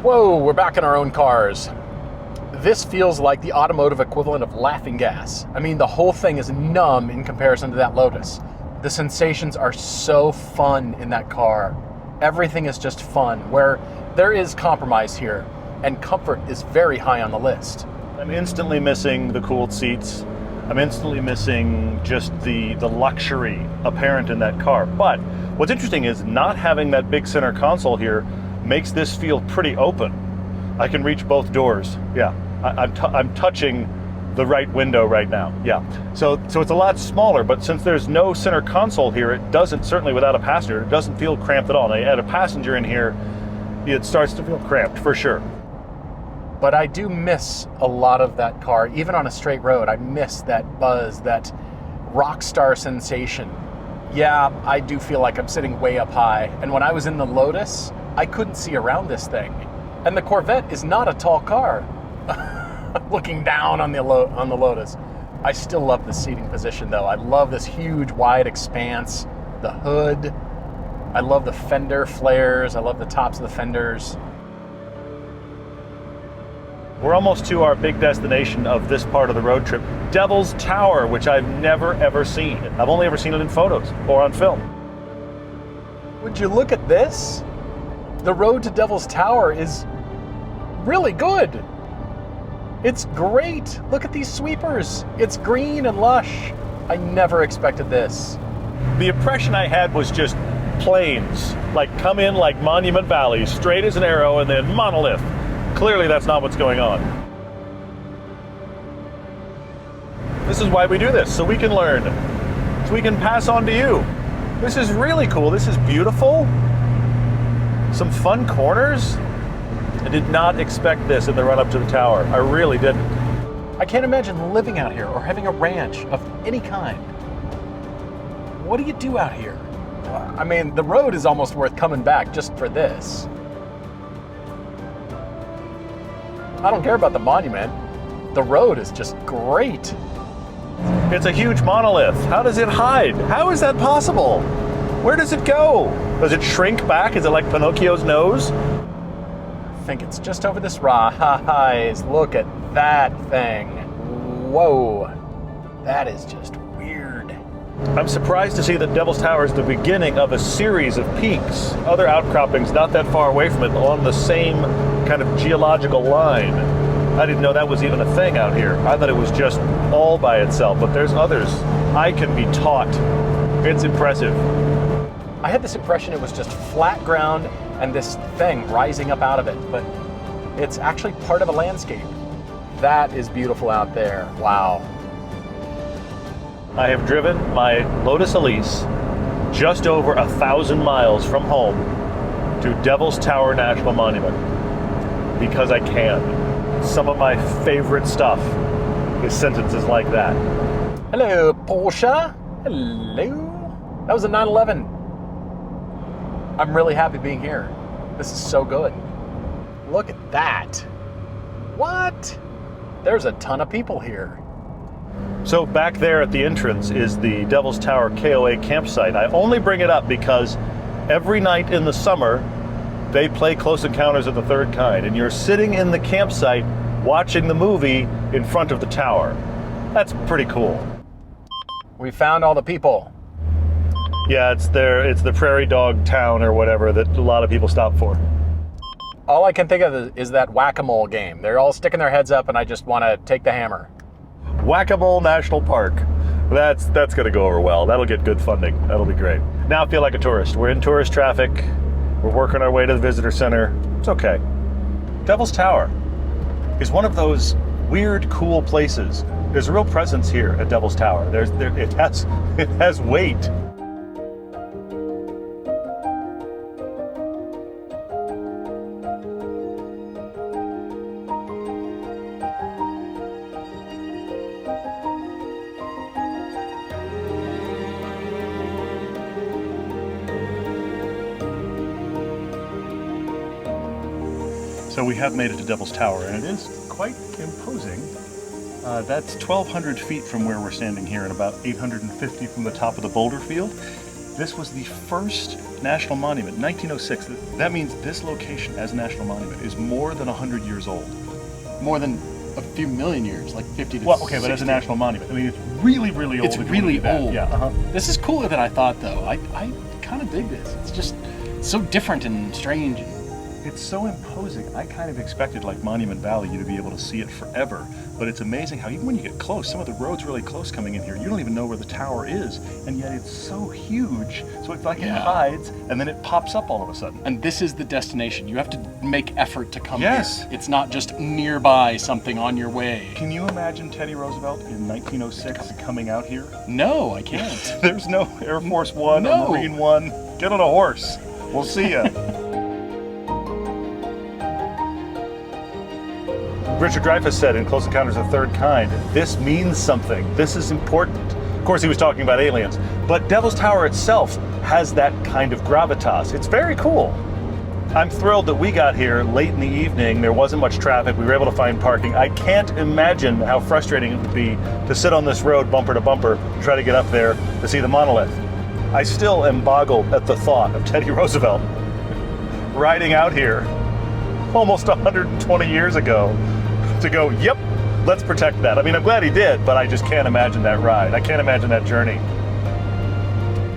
Whoa, we're back in our own cars. This feels like the automotive equivalent of laughing gas. I mean, the whole thing is numb in comparison to that Lotus. The sensations are so fun in that car. Everything is just fun, where there is compromise here, and comfort is very high on the list. I'm instantly missing the cooled seats. I'm instantly missing just the luxury apparent in that car. But what's interesting is not having that big center console here makes this feel pretty open. I can reach both doors. Yeah, I'm touching the right window right now. Yeah, so it's a lot smaller, but since there's no center console here, it doesn't, certainly without a passenger, it doesn't feel cramped at all. And add a passenger in here, it starts to feel cramped for sure. But I do miss a lot of that car, even on a straight road. I miss that buzz, that rock star sensation. Yeah, I do feel like I'm sitting way up high. And when I was in the Lotus, I couldn't see around this thing. And the Corvette is not a tall car. Looking down on the Lotus. I still love the seating position though. I love this huge wide expanse, the hood. I love the fender flares. I love the tops of the fenders. We're almost to our big destination of this part of the road trip, Devil's Tower, which I've never ever seen. I've only ever seen it in photos or on film. Would you look at this? The road to Devil's Tower is really good. It's great. Look at these sweepers. It's green and lush. I never expected this. The impression I had was just plains, like come in like Monument Valley, straight as an arrow, and then monolith. Clearly that's not what's going on. This is why we do this, so we can learn, so we can pass on to you. This is really cool. This is beautiful. Some fun corners. I did not expect this in the run-up to the tower. I really didn't. I can't imagine living out here or having a ranch of any kind. What do you do out here? I mean, the road is almost worth coming back just for this. I don't care about the monument. The road is just great. It's a huge monolith. How does it hide? How is that possible? Where does it go? Does it shrink back? Is it like Pinocchio's nose? I think it's just over this rise. Look at that thing. Whoa. That is just weird. I'm surprised to see that Devil's Tower is the beginning of a series of peaks, other outcroppings not that far away from it along the same kind of geological line. I didn't know that was even a thing out here. I thought it was just all by itself, but there's others. I can be taught. It's impressive. I had this impression it was just flat ground and this thing rising up out of it, but it's actually part of a landscape. That is beautiful out there. Wow. I have driven my Lotus Elise just over 1,000 miles from home to Devil's Tower National Monument because I can. Some of my favorite stuff is sentences like that. Hello, Porsche. Hello. That was a 911. I'm really happy being here. This is so good. Look at that. What? There's a ton of people here. So back there at the entrance is the Devil's Tower KOA campsite. I only bring it up because every night in the summer, they play Close Encounters of the Third Kind, and you're sitting in the campsite watching the movie in front of the tower. That's pretty cool. We found all the people. Yeah, it's the prairie dog town or whatever that a lot of people stop for. All I can think of is that whack-a-mole game. They're all sticking their heads up and I just want to take the hammer. Whack-a-mole National Park. That's going to go over well. That'll get good funding. That'll be great. Now I feel like a tourist. We're in tourist traffic. We're working our way to the visitor center. It's okay. Devil's Tower is one of those weird, cool places There's a real presence here at Devil's Tower. It has weight. So we have made it to Devil's Tower, and it is quite imposing. That's 1,200 feet from where we're standing here and about 850 from the top of the boulder field. This was the first national monument, 1906. That means this location as a national monument is more than 100 years old. More than a few million years, like 50 to Well, okay, 60. but as a national monument, I mean, it's really, really old. It's if you really look at that. old. Yeah, This is cooler than I thought, though. I kind of dig this. It's just so different and strange. It's so imposing. I kind of expected, like Monument Valley, you to be able to see it forever. But it's amazing how even when you get close, some of the roads really close coming in here, you don't even know where the tower is, and yet it's so huge. So it's like it hides, and then it pops up all of a sudden. And this is the destination. You have to make effort to come Yes. here. It's not just nearby something on your way. Can you imagine Teddy Roosevelt in 1906 coming out here? No, I can't. There's no Air Force One No. or Marine One. Get on a horse. We'll see ya. Richard Dreyfuss said in Close Encounters of the Third Kind, this means something. This is important. Of course, he was talking about aliens, but Devil's Tower itself has that kind of gravitas. It's very cool. I'm thrilled that we got here late in the evening. There wasn't much traffic. We were able to find parking. I can't imagine how frustrating it would be to sit on this road bumper to bumper and try to get up there to see the monolith. I still am boggled at the thought of Teddy Roosevelt riding out here almost 120 years ago to go, yep, let's protect that. I mean, I'm glad he did, but I just can't imagine that ride. I can't imagine that journey.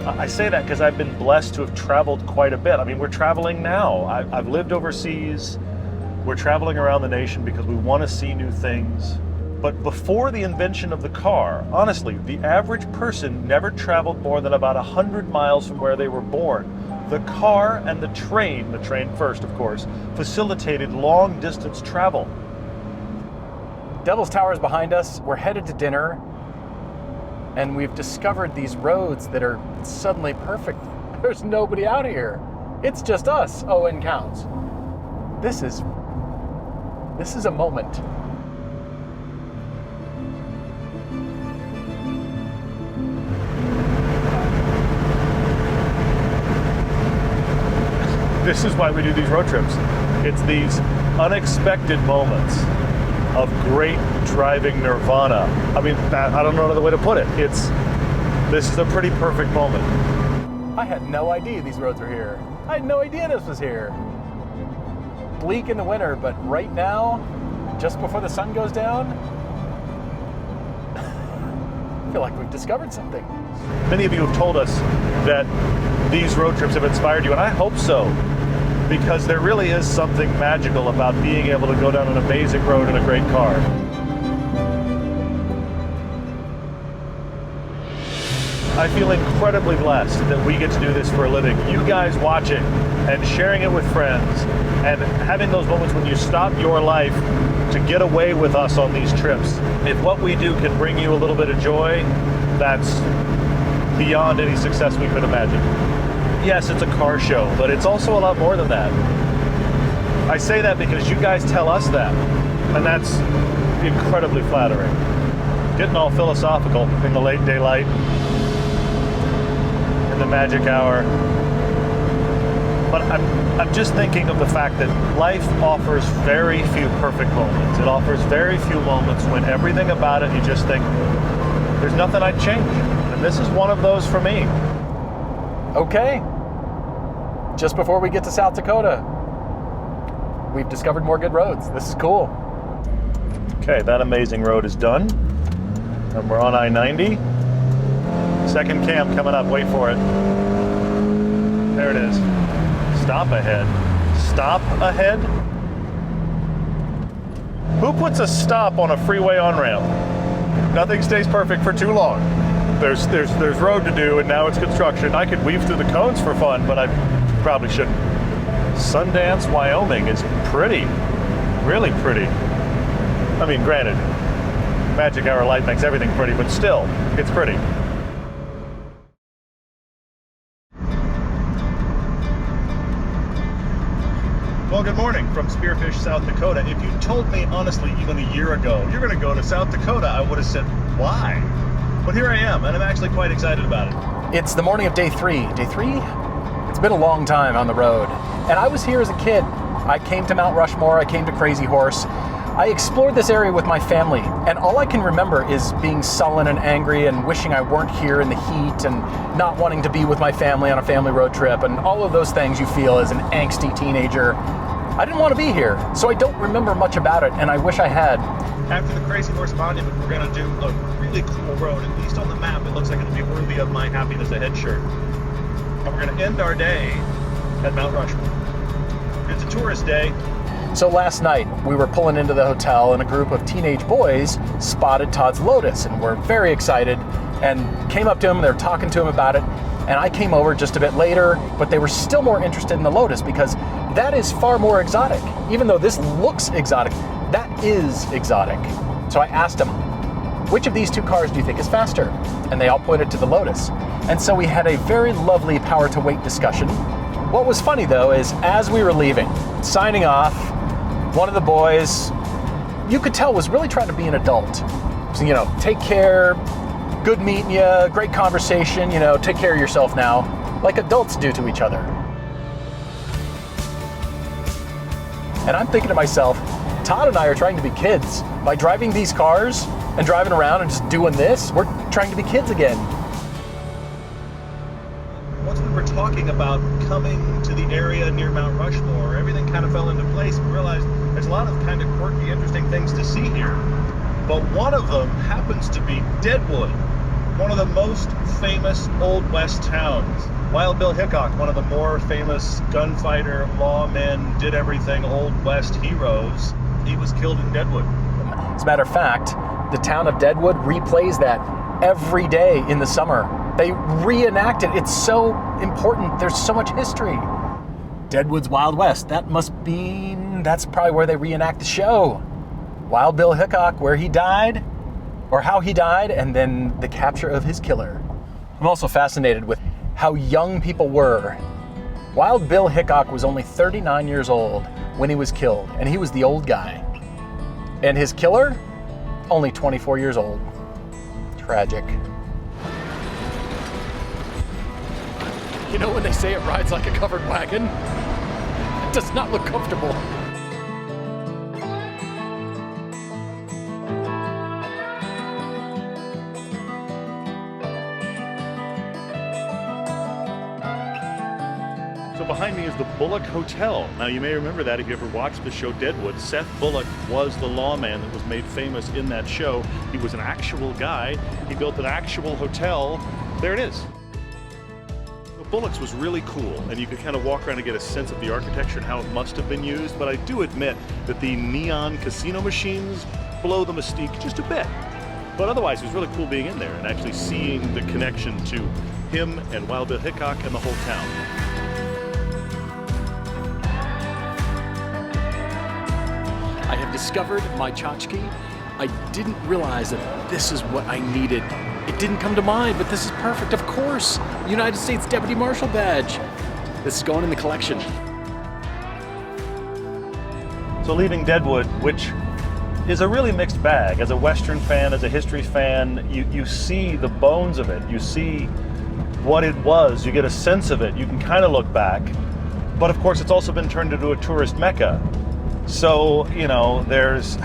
I say that because I've been blessed to have traveled quite a bit. I mean, we're traveling now. I've lived overseas. We're traveling around the nation because we want to see new things. But before the invention of the car, honestly, the average person never traveled more than about 100 miles from where they were born. The car and the train first, of course, facilitated long distance travel. Devil's Tower is behind us. We're headed to dinner, and we've discovered these roads that are suddenly perfect. There's nobody out here. It's just us, Owen counts. This is a moment. This is why we do these road trips. It's these unexpected moments of great driving nirvana. I mean, I don't know another way to put it. This is a pretty perfect moment. I had no idea these roads were here. I had no idea this was here. Bleak in the winter, but right now, just before the sun goes down, I feel like we've discovered something. Many of you have told us that these road trips have inspired you, and I hope so, because there really is something magical about being able to go down an amazing road in a great car. I feel incredibly blessed that we get to do this for a living. You guys watching and sharing it with friends and having those moments when you stop your life to get away with us on these trips. If what we do can bring you a little bit of joy, that's beyond any success we could imagine. Yes, it's a car show, but it's also a lot more than that. I say that because you guys tell us that, and that's incredibly flattering. Getting all philosophical in the late daylight, in the magic hour. But I'm just thinking of the fact that life offers very few perfect moments. It offers very few moments when everything about it, you just think, there's nothing I'd change. And this is one of those for me. Okay. Just before we get to South Dakota, we've discovered more good roads. This is cool. Okay, that amazing road is done. And we're on I-90. Second camp coming up, wait for it. There it is. Stop ahead. Stop ahead? Who puts a stop on a freeway on-ramp? Nothing stays perfect for too long. There's road to do, and now it's construction. I could weave through the cones for fun, but I probably shouldn't. Sundance, Wyoming is pretty. Really pretty. I mean, granted, magic hour light makes everything pretty, but still, it's pretty. Well, good morning from Spearfish, South Dakota. If you told me, honestly, even a year ago, you're going to go to South Dakota, I would have said, why? But here I am, and I'm actually quite excited about it. It's the morning of day 3. Day 3? It's been a long time on the road. And I was here as a kid. I came to Mount Rushmore, I came to Crazy Horse. I explored this area with my family, and all I can remember is being sullen and angry and wishing I weren't here in the heat and not wanting to be with my family on a family road trip and all of those things you feel as an angsty teenager. I didn't want to be here, so I don't remember much about it, and I wish I had. After the Crazy Horse Monument, we're going to do a really cool road. At least on the map, it looks like it'll be worthy of my happiness ahead shirt. And we're going to end our day at Mount Rushmore. It's a tourist day. So last night, we were pulling into the hotel and a group of teenage boys spotted Todd's Lotus, and we're very excited and came up to him, they're talking to him about it, and I came over just a bit later, but they were still more interested in the Lotus because that is far more exotic. Even though this looks exotic, that is exotic. So I asked them, which of these two cars do you think is faster? And they all pointed to the Lotus. And so we had a very lovely power to weight discussion. What was funny though is as we were leaving, signing off, one of the boys, you could tell was really trying to be an adult. So, take care, good meeting you, great conversation, take care of yourself now, like adults do to each other. And I'm thinking to myself, Todd and I are trying to be kids. By driving these cars and driving around and just doing this, we're trying to be kids again. Once we were talking about coming to the area near Mount Rushmore, everything kind of fell into place. We realized there's a lot of kind of quirky, interesting things to see here. But one of them happens to be Deadwood, one of the most famous Old West towns. Wild Bill Hickok, one of the more famous gunfighter, lawmen, did everything Old West heroes, he was killed in Deadwood. As a matter of fact, the town of Deadwood replays that every day in the summer. They reenact it. It's so important. There's so much history. Deadwood's Wild West. That's probably where they reenact the show. Wild Bill Hickok, where he died, or how he died, and then the capture of his killer. I'm also fascinated with how young people were. Wild Bill Hickok was only 39 years old when he was killed, and he was the old guy. And his killer, only 24 years old. Tragic. You know when they say it rides like a covered wagon? It does not look comfortable. So behind me is the Bullock Hotel. Now you may remember that if you ever watched the show Deadwood. Seth Bullock was the lawman that was made famous in that show. He was an actual guy. He built an actual hotel. There it is. Bullock's was really cool, and you could kind of walk around and get a sense of the architecture and how it must have been used, but I do admit that the neon casino machines blow the mystique just a bit. But otherwise, it was really cool being in there and actually seeing the connection to him and Wild Bill Hickok and the whole town. I have discovered my tchotchke. I didn't realize that this is what I needed. It didn't come to mind, but this is perfect. Of course, United States Deputy Marshal badge. This is going in the collection. So leaving Deadwood, which is a really mixed bag. As a Western fan, as a history fan, you see the bones of it. You see what it was. You get a sense of it. You can kind of look back. But of course, it's also been turned into a tourist mecca. So, there's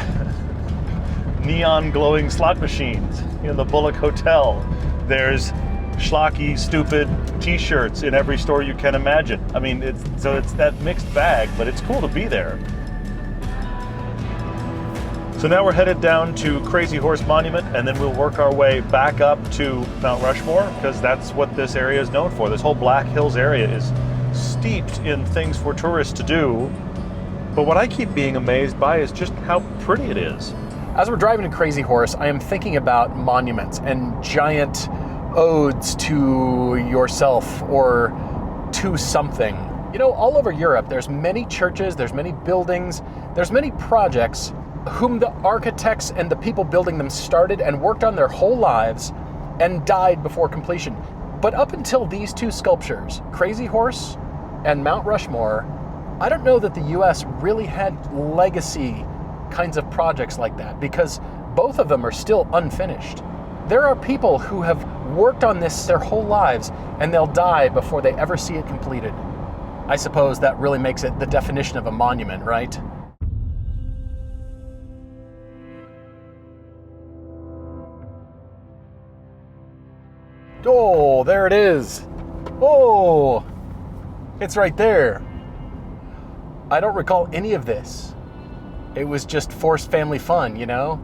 neon glowing slot machines in the Bullock Hotel. There's schlocky, stupid t-shirts in every store you can imagine. I mean, it's that mixed bag, but it's cool to be there. So now we're headed down to Crazy Horse Monument, and then we'll work our way back up to Mount Rushmore, because that's what this area is known for. This whole Black Hills area is steeped in things for tourists to do. But what I keep being amazed by is just how pretty it is. As we're driving to Crazy Horse, I am thinking about monuments and giant odes to yourself or to something. All over Europe, there's many churches, there's many buildings, there's many projects, whom the architects and the people building them started and worked on their whole lives and died before completion. But up until these two sculptures, Crazy Horse and Mount Rushmore, I don't know that the US really had legacy kinds of projects like that, because both of them are still unfinished. There are people who have worked on this their whole lives and they'll die before they ever see it completed. I suppose that really makes it the definition of a monument, right? Oh, there it is. Oh, it's right there. I don't recall any of this. It was just forced family fun, you know?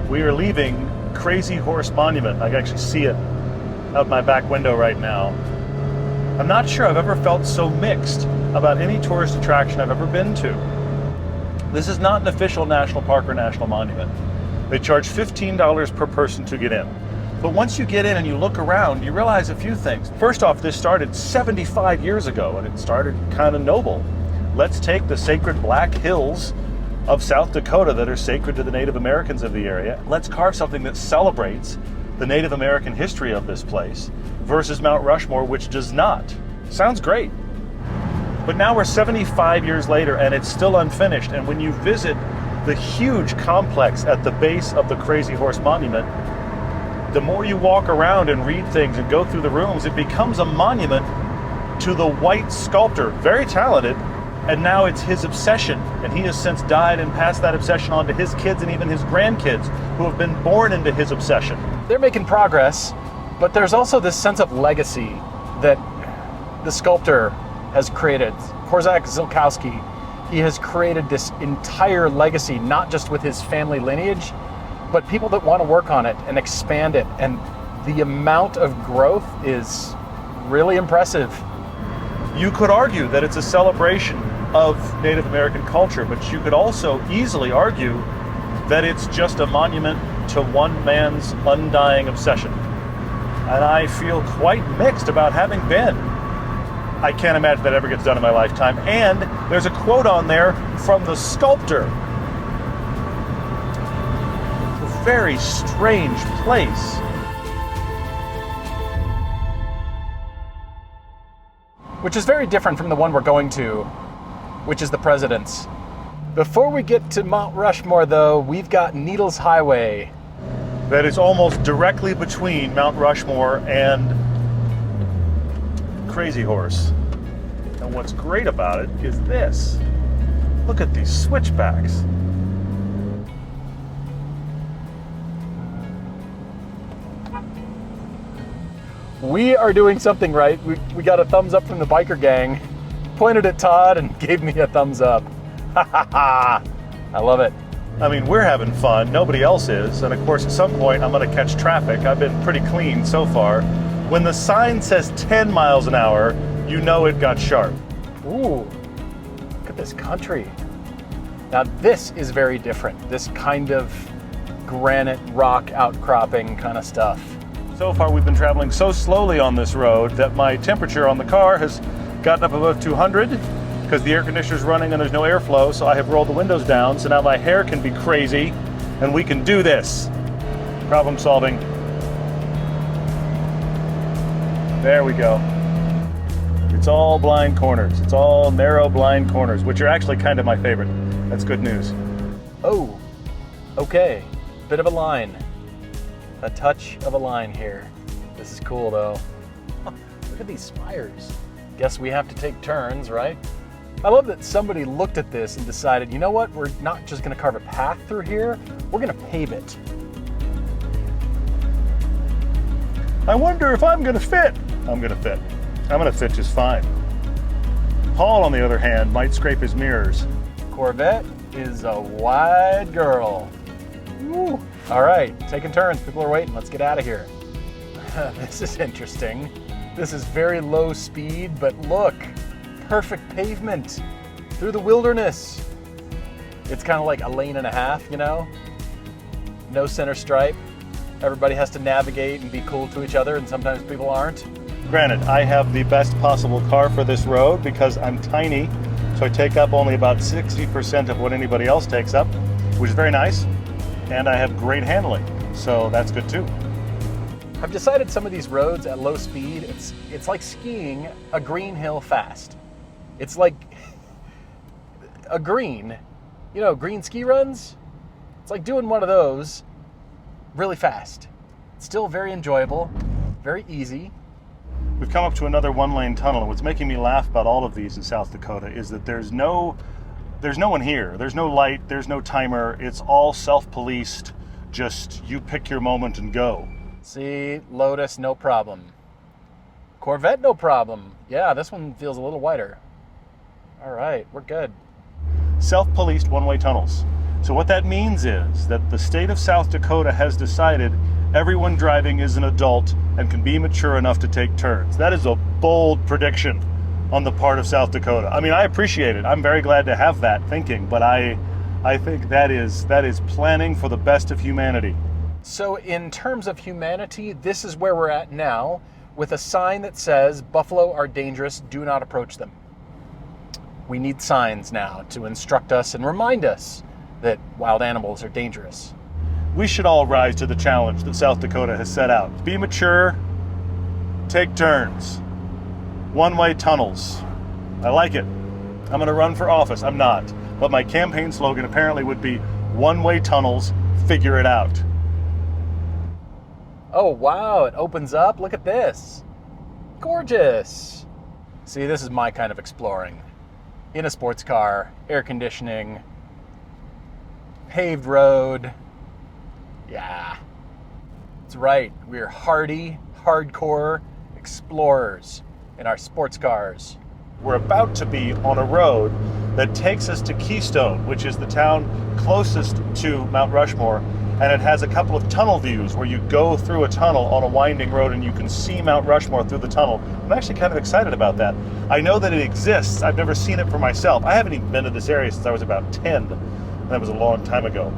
We are leaving Crazy Horse Monument. I can actually see it out my back window right now. I'm not sure I've ever felt so mixed about any tourist attraction I've ever been to. This is not an official national park or national monument. They charge $15 per person to get in. But once you get in and you look around, you realize a few things. First off, this started 75 years ago, and it started kind of noble. Let's take the sacred Black Hills of South Dakota that are sacred to the Native Americans of the area. Let's carve something that celebrates the Native American history of this place versus Mount Rushmore, which does not. Sounds great. But now we're 75 years later and it's still unfinished. And when you visit the huge complex at the base of the Crazy Horse Monument, the more you walk around and read things and go through the rooms, it becomes a monument to the white sculptor, very talented. And now it's his obsession, and he has since died and passed that obsession on to his kids and even his grandkids who have been born into his obsession. They're making progress, but there's also this sense of legacy that the sculptor has created. Korczak Zielkowski, he has created this entire legacy, not just with his family lineage, but people that want to work on it and expand it. And the amount of growth is really impressive. You could argue that it's a celebration of Native American culture, but you could also easily argue that it's just a monument to one man's undying obsession. And I feel quite mixed about having been. I can't imagine that ever gets done in my lifetime. And there's a quote on there from the sculptor. A very strange place. Which is very different from the one we're going to, which is the President's. Before we get to Mount Rushmore, though, we've got Needles Highway. That is almost directly between Mount Rushmore and Crazy Horse. And what's great about it is this. Look at these switchbacks. We are doing something right. We got a thumbs up from the biker gang. Pointed at Todd and gave me a thumbs up. Ha ha ha! I love it. I mean, we're having fun. Nobody else is. And of course, at some point, I'm going to catch traffic. I've been pretty clean so far. When the sign says 10 miles an hour, you know it got sharp. Ooh, look at this country. Now this is very different. This kind of granite rock outcropping kind of stuff. So far, we've been traveling so slowly on this road that my temperature on the car has gotten up above 200 because the air conditioner's running and there's no airflow, so I have rolled the windows down, so now my hair can be crazy, and we can do this. Problem solving. There we go. It's all blind corners. It's all narrow blind corners, which are actually kind of my favorite. That's good news. Oh, okay. Bit of a line. A touch of a line here. This is cool though. Look at these spires. Guess we have to take turns, right? I love that somebody looked at this and decided, you know what? We're not just gonna carve a path through here, we're gonna pave it. I wonder if I'm gonna fit. I'm gonna fit. I'm gonna fit just fine. Paul, on the other hand, might scrape his mirrors. Corvette is a wide girl. Woo. All right, taking turns. People are waiting. Let's get out of here. This is interesting. This is very low speed, but look, perfect pavement through the wilderness. It's kind of like a lane and a half, you know? No center stripe. Everybody has to navigate and be cool to each other, and sometimes people aren't. Granted, I have the best possible car for this road because I'm tiny, so I take up only about 60% of what anybody else takes up, which is very nice, and I have great handling, so that's good too. I've decided some of these roads at low speed, it's like skiing a green hill fast. It's like a green, you know, green ski runs? It's like doing one of those really fast. It's still very enjoyable, very easy. We've come up to another one-lane tunnel, and what's making me laugh about all of these in South Dakota is that there's no one here. There's no light, there's no timer. It's all self-policed. Just you pick your moment and go. See, Lotus, no problem. Corvette, no problem. Yeah, this one feels a little wider. All right, we're good. Self-policed one-way tunnels. So what that means is that the state of South Dakota has decided everyone driving is an adult and can be mature enough to take turns. That is a bold prediction on the part of South Dakota. I mean, I appreciate it. I'm very glad to have that thinking, but I think that is planning for the best of humanity. So in terms of humanity, this is where we're at now, with a sign that says, "Buffalo are dangerous, do not approach them." We need signs now to instruct us and remind us that wild animals are dangerous. We should all rise to the challenge that South Dakota has set out. Be mature, take turns, one-way tunnels. I like it. I'm gonna run for office. I'm not. But my campaign slogan apparently would be one-way tunnels, figure it out. Oh, wow, it opens up. Look at this. Gorgeous. See, this is my kind of exploring. In a sports car, air conditioning, paved road. Yeah, that's right. We're hardy, hardcore explorers in our sports cars. We're about to be on a road that takes us to Keystone, which is the town closest to Mount Rushmore, and it has a couple of tunnel views where you go through a tunnel on a winding road and you can see Mount Rushmore through the tunnel. I'm actually kind of excited about that. I know that it exists. I've never seen it for myself. I haven't even been to this area since I was about 10. That was a long time ago.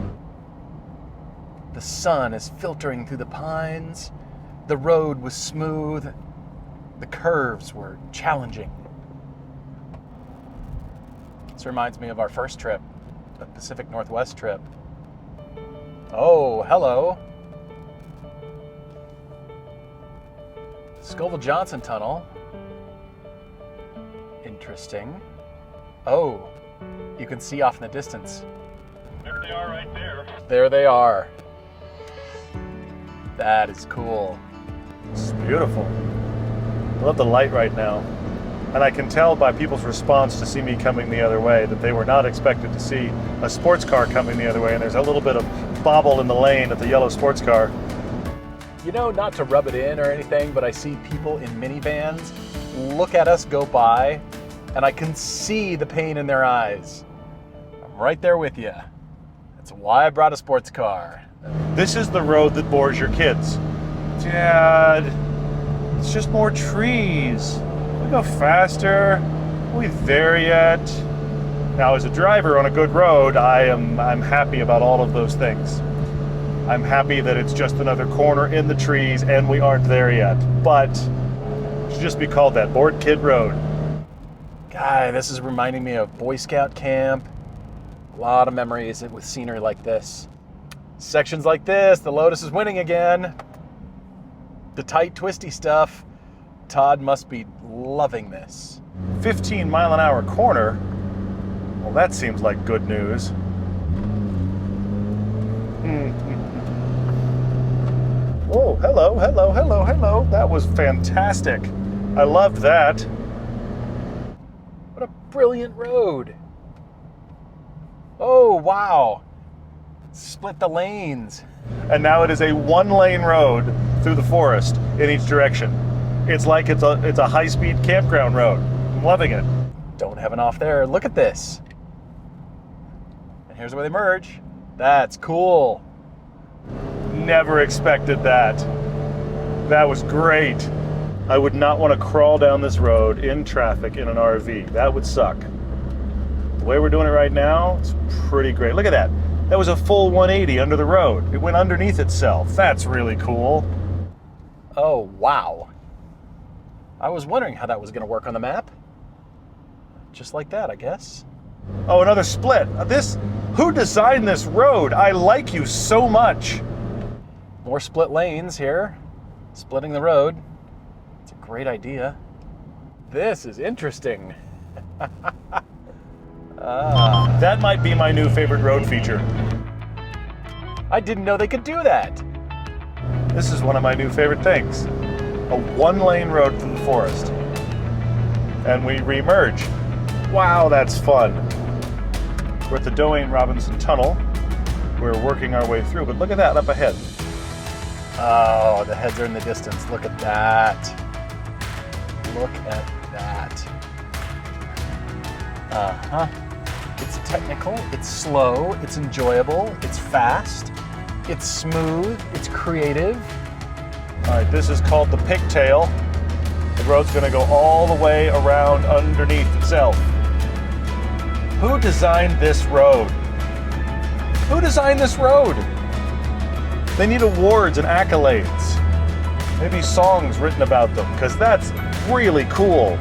The sun is filtering through the pines. The road was smooth. The curves were challenging. This reminds me of our first trip, the Pacific Northwest trip. Oh, hello. Scoville-Johnson Tunnel. Interesting. Oh, you can see off in the distance. There they are right there. There they are. That is cool. It's beautiful. I love the light right now. And I can tell by people's response to see me coming the other way that they were not expected to see a sports car coming the other way, and there's a little bit of bobble in the lane at the yellow sports car. You know, not to rub it in or anything, but I see people in minivans look at us go by, and I can see the pain in their eyes. I'm right there with you. That's why I brought a sports car. This is the road that bores your kids. Dad, it's just more trees. We go faster. Are we there yet? Now, as a driver on a good road, I'm happy about all of those things. I'm happy that it's just another corner in the trees and we aren't there yet. But it should just be called that, Bored Kid Road. Guy, this is reminding me of Boy Scout camp. A lot of memories with scenery like this. Sections like this, the Lotus is winning again. The tight, twisty stuff. Todd must be loving this. 15-mile-an-hour corner? Well, that seems like good news. Oh, hello, hello, hello, hello. That was fantastic. I loved that. What a brilliant road. Oh, wow. Split the lanes. And now it is a one-lane road through the forest in each direction. It's like it's a high-speed campground road. I'm loving it. Don't have an off there. Look at this. And here's where they merge. That's cool. Never expected that. That was great. I would not want to crawl down this road in traffic in an RV. That would suck. The way we're doing it right now, it's pretty great. Look at that. That was a full 180 under the road. It went underneath itself. That's really cool. Oh, wow. I was wondering how that was going to work on the map. Just like that, I guess. Oh, another split. Who designed this road? I like you so much. More split lanes here. Splitting the road. It's a great idea. This is interesting. That might be my new favorite road feature. I didn't know they could do that. This is one of my new favorite things. A one-lane road through the forest. And we re-merge. Wow, that's fun. We're at the Doane Robinson Tunnel. We're working our way through, but look at that up ahead. Oh, the heads are in the distance. Look at that. Look at that. Uh-huh. It's technical, it's slow, it's enjoyable, it's fast, it's smooth, it's creative. All right, this is called the pigtail. The road's gonna go all the way around underneath itself. Who designed this road? Who designed this road? They need awards and accolades. Maybe songs written about them, because that's really cool.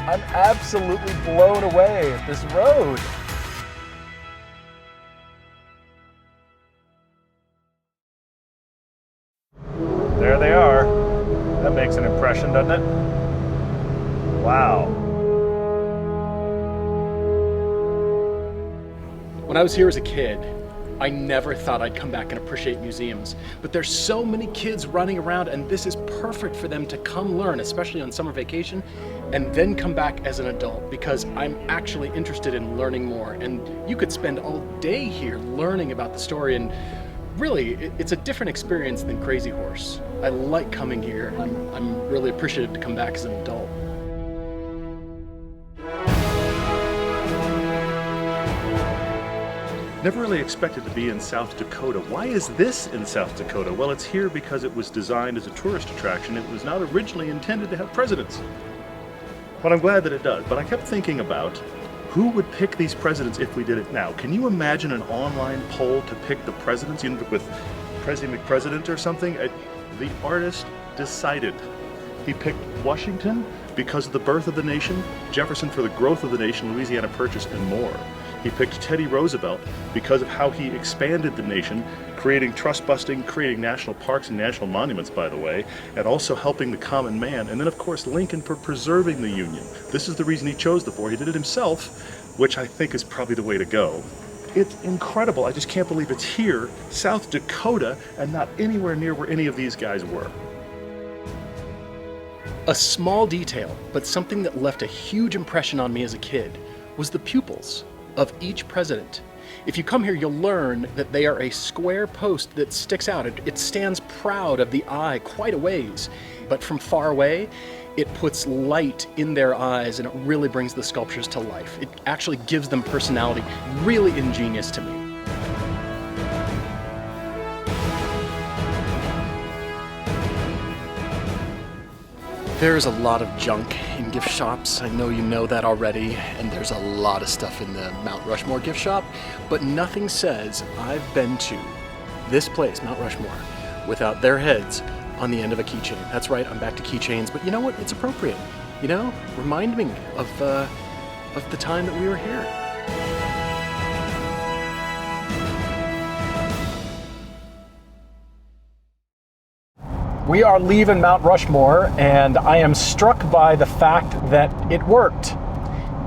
I'm absolutely blown away at this road. There they are. That makes an impression, doesn't it? Wow. When I was here as a kid, I never thought I'd come back and appreciate museums, but there's so many kids running around, and this is perfect for them to come learn, especially on summer vacation, and then come back as an adult, because I'm actually interested in learning more. And you could spend all day here learning about the story, and really, it's a different experience than Crazy Horse. I like coming here. I'm really appreciative to come back as an adult. Never really expected to be in South Dakota. Why is this in South Dakota? Well, it's here because it was designed as a tourist attraction. It was not originally intended to have presidents. But I'm glad that it does. But I kept thinking about who would pick these presidents if we did it now. Can you imagine an online poll to pick the presidents, with President McPresident or something? The artist decided. He picked Washington because of the birth of the nation, Jefferson for the growth of the nation, Louisiana Purchase, and more. He picked Teddy Roosevelt because of how he expanded the nation, creating trust busting, creating national parks and national monuments, by the way, and also helping the common man. And then, of course, Lincoln for preserving the Union. This is the reason he chose the four. He did it himself, which I think is probably the way to go. It's incredible. I just can't believe it's here, South Dakota, and not anywhere near where any of these guys were. A small detail, but something that left a huge impression on me as a kid, was the pupils of each president. If you come here, you'll learn that they are a square post that sticks out. It stands proud of the eye quite a ways, but from far away, it puts light in their eyes, and it really brings the sculptures to life. It actually gives them personality. Really ingenious to me. There's a lot of junk in gift shops. I know you know that already, and there's a lot of stuff in the Mount Rushmore gift shop, but nothing says I've been to this place, Mount Rushmore, without their heads on the end of a keychain. That's right, I'm back to keychains, but you know what? It's appropriate. You know, remind me of the time that we were here. We are leaving Mount Rushmore, and I am struck by the fact that it worked.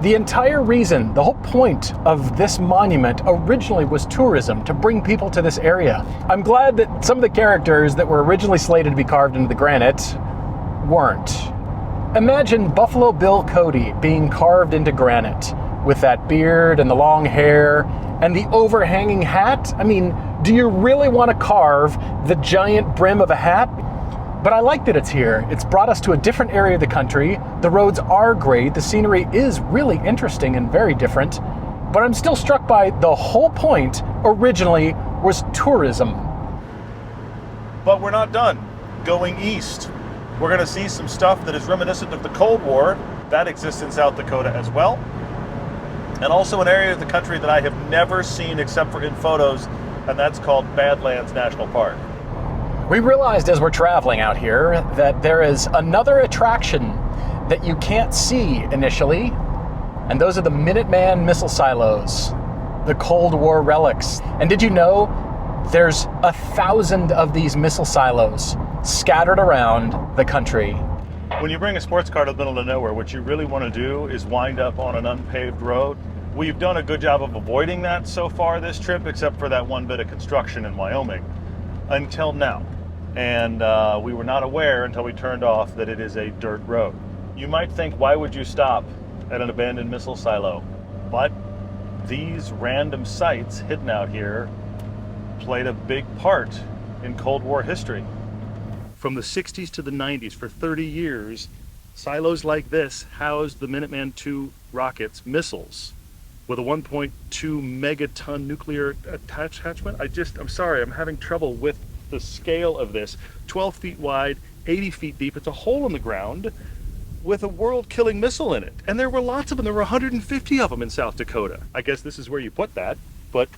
The entire reason, the whole point of this monument originally was tourism, to bring people to this area. I'm glad that some of the characters that were originally slated to be carved into the granite weren't. Imagine Buffalo Bill Cody being carved into granite with that beard and the long hair and the overhanging hat. I mean, do you really want to carve the giant brim of a hat? But I like that it's here. It's brought us to a different area of the country. The roads are great. The scenery is really interesting and very different. But I'm still struck by the whole point originally was tourism. But we're not done. Going east. We're going to see some stuff that is reminiscent of the Cold War. That exists in South Dakota as well. And also an area of the country that I have never seen except for in photos, and that's called Badlands National Park. We realized as we're traveling out here that there is another attraction that you can't see initially, and those are the Minuteman missile silos, the Cold War relics. And did you know there's 1,000 of these missile silos scattered around the country? When you bring a sports car to the middle of nowhere, what you really want to do is wind up on an unpaved road. We've done a good job of avoiding that so far this trip, except for that one bit of construction in Wyoming, until now. And we were not aware until we turned off that it is a dirt road. You might think, why would you stop at an abandoned missile silo? But these random sites hidden out here played a big part in Cold War history. From the 60s to the 90s, for 30 years, silos like this housed the Minuteman II rockets, missiles, with a 1.2 megaton nuclear attachment. I'm sorry, I'm having trouble with the scale of this. 12 feet wide, 80 feet deep. It's a hole in the ground with a world-killing missile in it. And there were lots of them. There were 150 of them in South Dakota. I guess this is where you put that. But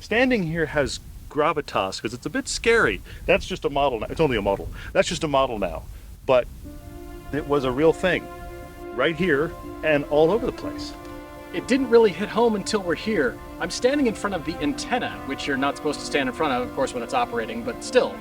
standing here has gravitas because it's a bit scary. That's just a model now. It's only a model. That's just a model now. But it was a real thing right here and all over the place. It didn't really hit home until we're here. I'm standing in front of the antenna, which you're not supposed to stand in front of course, when it's operating, but still.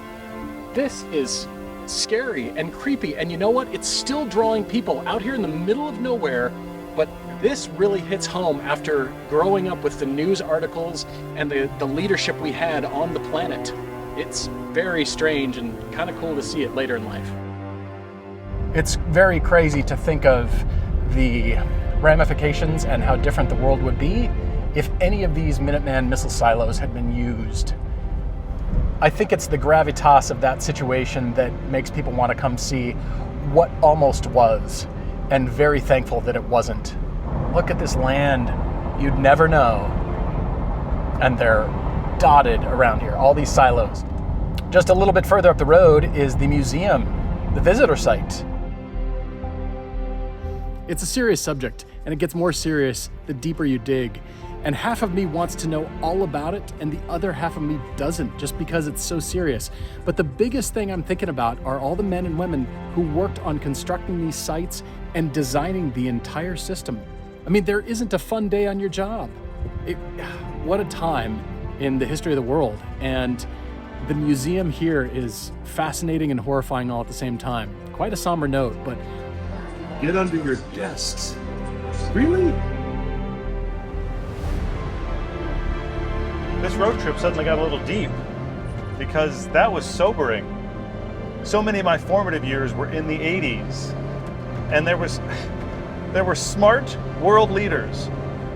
This is scary and creepy, and you know what? It's still drawing people out here in the middle of nowhere, but this really hits home after growing up with the news articles and the leadership we had on the planet. It's very strange and kind of cool to see it later in life. It's very crazy to think of the ramifications and how different the world would be if any of these Minuteman missile silos had been used. I think it's the gravitas of that situation that makes people want to come see what almost was, and very thankful that it wasn't. Look at this land, you'd never know. And they're dotted around here, all these silos. Just a little bit further up the road is the museum, the visitor site. It's a serious subject, and it gets more serious the deeper you dig. And half of me wants to know all about it, and the other half of me doesn't, just because it's so serious. But the biggest thing I'm thinking about are all the men and women who worked on constructing these sites and designing the entire system. I mean, there isn't a fun day on your job. What a time in the history of the world. And the museum here is fascinating and horrifying all at the same time. Quite a somber note, but Get under your desks. Really? This road trip suddenly got a little deep because that was sobering. So many of my formative years were in the 80s, and there were smart world leaders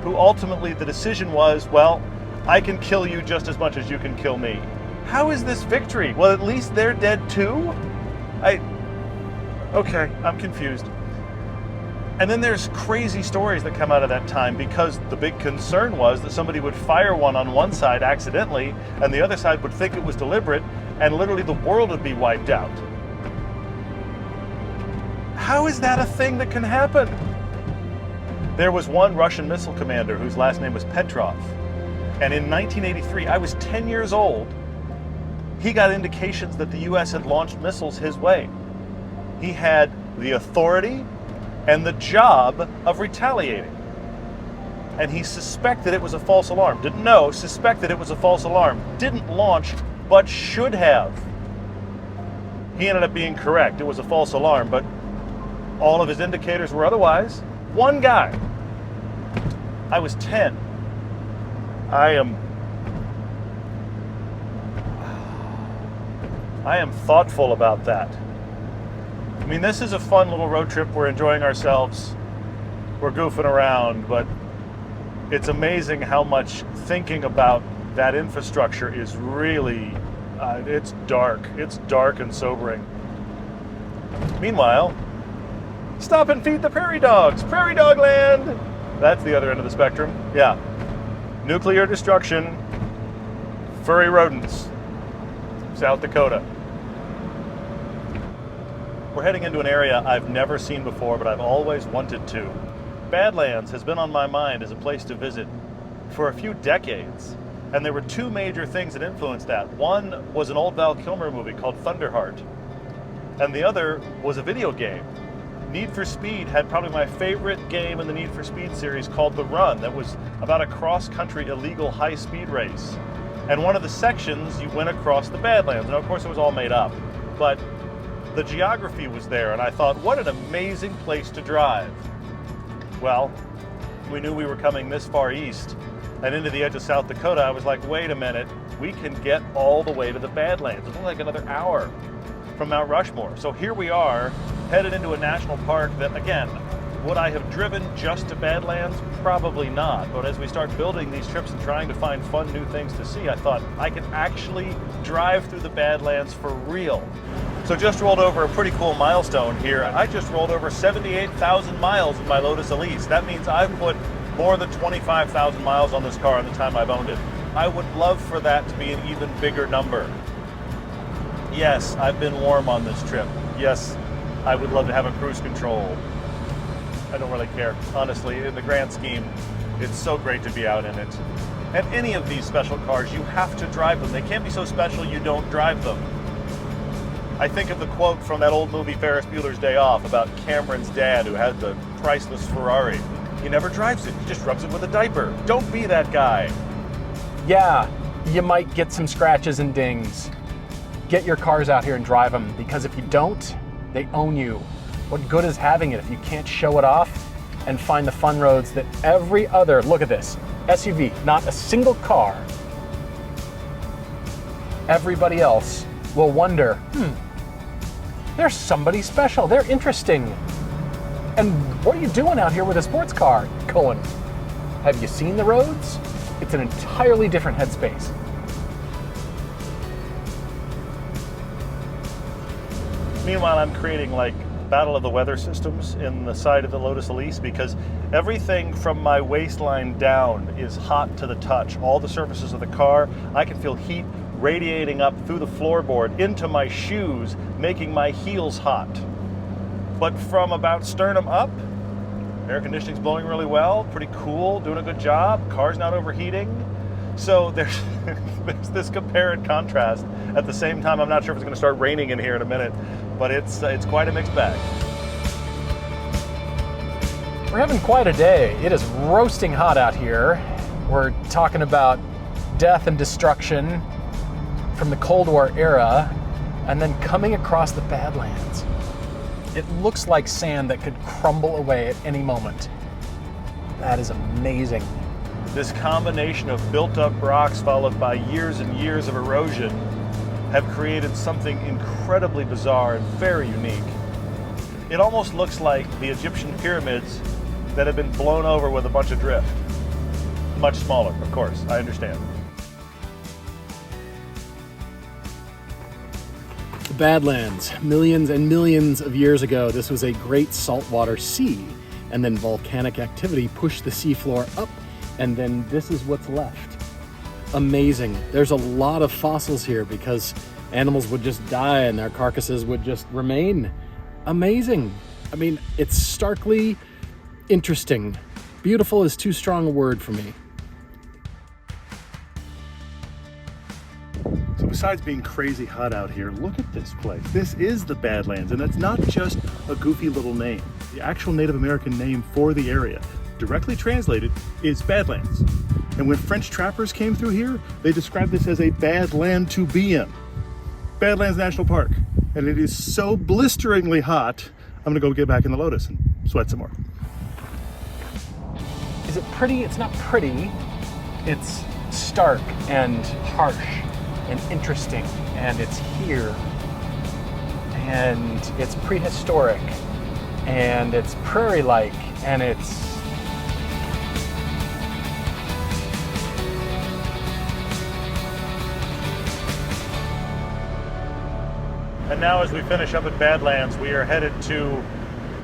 who ultimately the decision was, well, I can kill you just as much as you can kill me. How is this victory? Well, at least they're dead too? Okay, I'm confused. And then there's crazy stories that come out of that time because the big concern was that somebody would fire one on one side accidentally and the other side would think it was deliberate and literally the world would be wiped out. How is that a thing that can happen? There was one Russian missile commander whose last name was Petrov. And in 1983, I was 10 years old, he got indications that the US had launched missiles his way. He had the authority and the job of retaliating. And he suspected it was a false alarm. Didn't know, suspected it was a false alarm. Didn't launch, but should have. He ended up being correct. It was a false alarm, but all of his indicators were otherwise. One guy. I was 10. I am thoughtful about that. I mean, this is a fun little road trip. We're enjoying ourselves. We're goofing around, but it's amazing how much thinking about that infrastructure is really, it's dark. It's dark and sobering. Meanwhile, stop and feed the prairie dogs. Prairie dog land. That's the other end of the spectrum. Yeah. Nuclear destruction. Furry rodents. South Dakota. We're heading into an area I've never seen before, but I've always wanted to. Badlands has been on my mind as a place to visit for a few decades, and there were two major things that influenced that. One was an old Val Kilmer movie called Thunderheart, and the other was a video game. Need for Speed had probably my favorite game in the Need for Speed series called The Run, that was about a cross-country illegal high-speed race. And one of the sections, you went across the Badlands, and of course it was all made up, but the geography was there, and I thought, what an amazing place to drive. Well, we knew we were coming this far east and into the edge of South Dakota. I was like, wait a minute, we can get all the way to the Badlands. It's only like another hour from Mount Rushmore. So here we are, headed into a national park that, again, would I have driven just to Badlands? Probably not. But as we start building these trips and trying to find fun new things to see, I thought I could actually drive through the Badlands for real. So just rolled over a pretty cool milestone here. I just rolled over 78,000 miles in my Lotus Elise. That means I've put more than 25,000 miles on this car in the time I've owned it. I would love for that to be an even bigger number. Yes, I've been warm on this trip. Yes, I would love to have a cruise control. I don't really care. Honestly, in the grand scheme, it's so great to be out in it. And any of these special cars, you have to drive them. They can't be so special you don't drive them. I think of the quote from that old movie Ferris Bueller's Day Off about Cameron's dad who had the priceless Ferrari. He never drives it, he just rubs it with a diaper. Don't be that guy. Yeah, you might get some scratches and dings. Get your cars out here and drive them, because if you don't, they own you. What good is having it if you can't show it off and find the fun roads that every other, look at this, SUV, not a single car, everybody else will wonder, there's somebody special, they're interesting. And what are you doing out here with a sports car? Going, have you seen the roads? It's an entirely different headspace. Meanwhile, I'm creating like battle of the weather systems in the side of the Lotus Elise, because everything from my waistline down is hot to the touch. All the surfaces of the car, I can feel heat radiating up through the floorboard into my shoes, making my heels hot. But from about sternum up, air conditioning's blowing really well, pretty cool, doing a good job, car's not overheating. So there's this compare and contrast. At the same time, I'm not sure if it's going to start raining in here in a minute, but it's quite a mixed bag. We're having quite a day. It is roasting hot out here. We're talking about death and destruction from the Cold War era, and then coming across the Badlands. It looks like sand that could crumble away at any moment. That is amazing. This combination of built-up rocks followed by years and years of erosion have created something incredibly bizarre and very unique. It almost looks like the Egyptian pyramids that have been blown over with a bunch of drift. Much smaller, of course, I understand. The Badlands, millions and millions of years ago, this was a great saltwater sea, and then volcanic activity pushed the seafloor up, and then this is what's left. Amazing. There's a lot of fossils here because animals would just die and their carcasses would just remain. Amazing. I mean, it's starkly interesting. Beautiful is too strong a word for me. So besides being crazy hot out here, look at this place. This is the Badlands, and it's not just a goofy little name. The actual Native American name for the area, directly translated, is Badlands. And when French trappers came through here, they described this as a bad land to be in. Badlands National Park. And it is so blisteringly hot, I'm gonna go get back in the Lotus and sweat some more. Is it pretty? It's not pretty. It's stark and harsh and interesting, and it's here. And it's prehistoric, and it's prairie-like, and it's... And now as we finish up at Badlands, we are headed to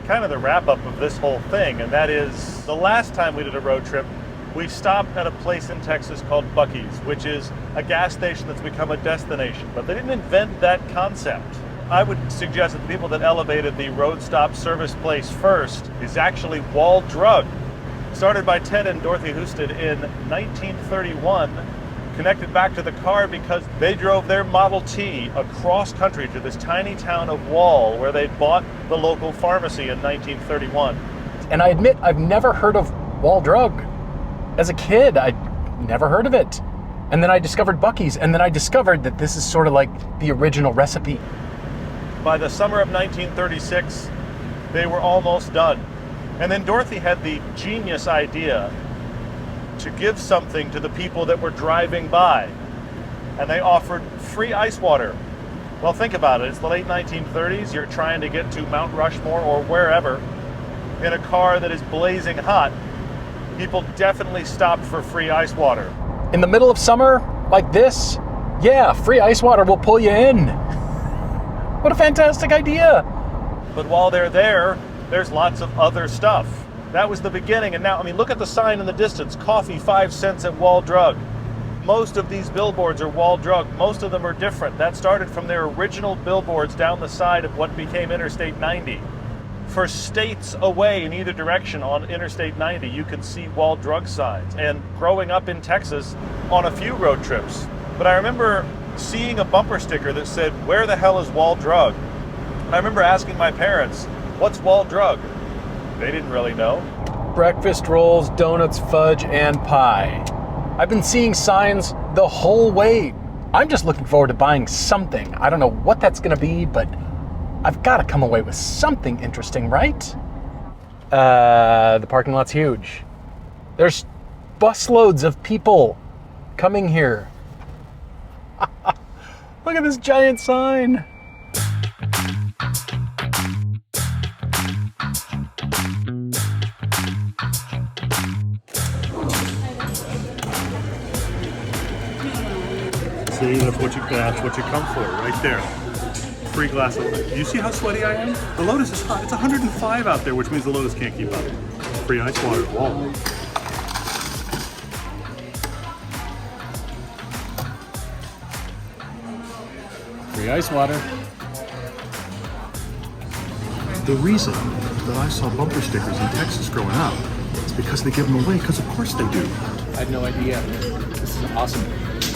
kind of the wrap-up of this whole thing, and that is the last time we did a road trip, we stopped at a place in Texas called Buc-ee's, which is a gas station that's become a destination. But they didn't invent that concept. I would suggest that the people that elevated the road stop service place first is actually Wall Drug. Started by Ted and Dorothy Husted in 1931, connected back to the car because they drove their Model T across country to this tiny town of Wall where they bought the local pharmacy in 1931. And I admit, I've never heard of Wall Drug. As a kid, I'd never heard of it. And then I discovered Buc-ee's, and then I discovered that this is sort of like the original recipe. By the summer of 1936, they were almost done. And then Dorothy had the genius idea to give something to the people that were driving by. And they offered free ice water. Well, think about it. It's the late 1930s. You're trying to get to Mount Rushmore or wherever in a car that is blazing hot. People definitely stopped for free ice water. In the middle of summer, like this, yeah, free ice water will pull you in. What a fantastic idea. But while they're there, there's lots of other stuff. That was the beginning, and now, I mean, look at the sign in the distance, coffee 5 cents at Wall Drug. Most of these billboards are Wall Drug. Most of them are different. That started from their original billboards down the side of what became Interstate 90. For states away in either direction on Interstate 90, you can see Wall Drug signs. And growing up in Texas on a few road trips, but I remember seeing a bumper sticker that said, "Where the hell is Wall Drug?" And I remember asking my parents, "What's Wall Drug?" They didn't really know. Breakfast rolls, donuts, fudge, and pie. I've been seeing signs the whole way. I'm just looking forward to buying something. I don't know what that's gonna be, but I've gotta come away with something interesting, right? The parking lot's huge. There's busloads of people coming here. Look at this giant sign. See, that's what you come for, right there. Free glass of water. You see how sweaty I am? The Lotus is hot. It's 105 out there, which means the Lotus can't keep up. Free ice water at Wall. Free ice water. The reason that I saw bumper stickers in Texas growing up is because they give them away, because of course they do. I had no idea. This is awesome.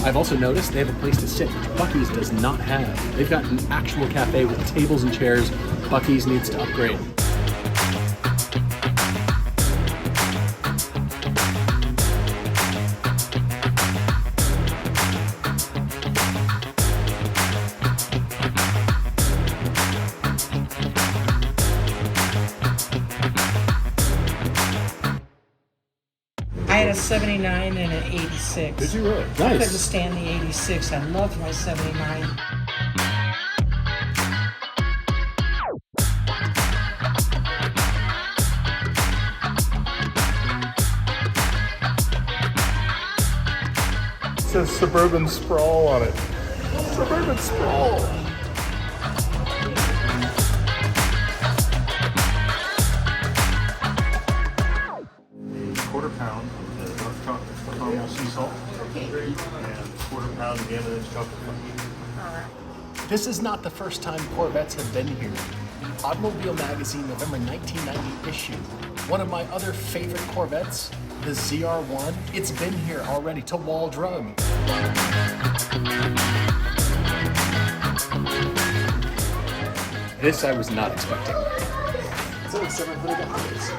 I've also noticed they have a place to sit, which Buc-ee's does not have. They've got an actual cafe with tables and chairs. Buc-ee's needs to upgrade. I had a 79 and an 86. Did you really? I couldn't Nice. stand the 86. I loved my 79. It says Suburban Sprawl on it. Suburban Sprawl. Quarter pound of the dark chocolate caramel sea salt, and quarter pound of the chocolate fudge. This is not the first time Corvettes have been here. Automobile Magazine November 1990 issue. One of my other favorite Corvettes, the ZR1, it's been here already to Wall Drug. This I was not expecting. It's only $700.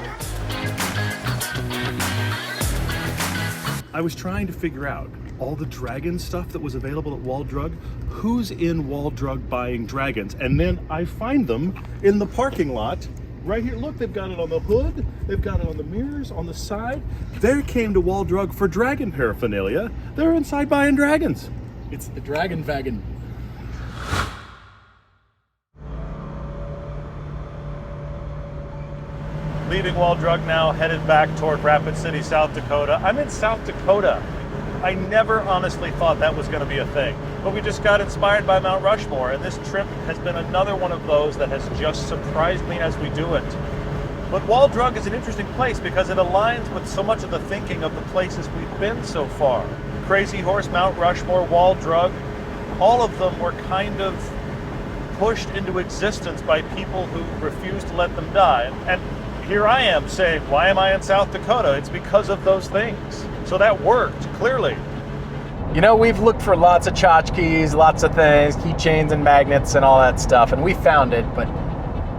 I was trying to figure out all the dragon stuff that was available at Wall Drug. Who's in Wall Drug buying dragons? And then I find them in the parking lot right here. Look, they've got it on the hood, they've got it on the mirrors, on the side. They came to Wall Drug for dragon paraphernalia. They're inside buying dragons. It's the Dragon Wagon. Leaving Wall Drug now, headed back toward Rapid City, South Dakota. I'm in South Dakota. I never honestly thought that was going to be a thing. But we just got inspired by Mount Rushmore, and this trip has been another one of those that has just surprised me as we do it. But Wall Drug is an interesting place because it aligns with so much of the thinking of the places we've been so far. Crazy Horse, Mount Rushmore, Wall Drug, all of them were kind of pushed into existence by people who refuse to let them die. And here I am saying, why am I in South Dakota? It's because of those things. So that worked, clearly. You know, we've looked for lots of tchotchkes, lots of things, keychains and magnets and all that stuff, and we found it, but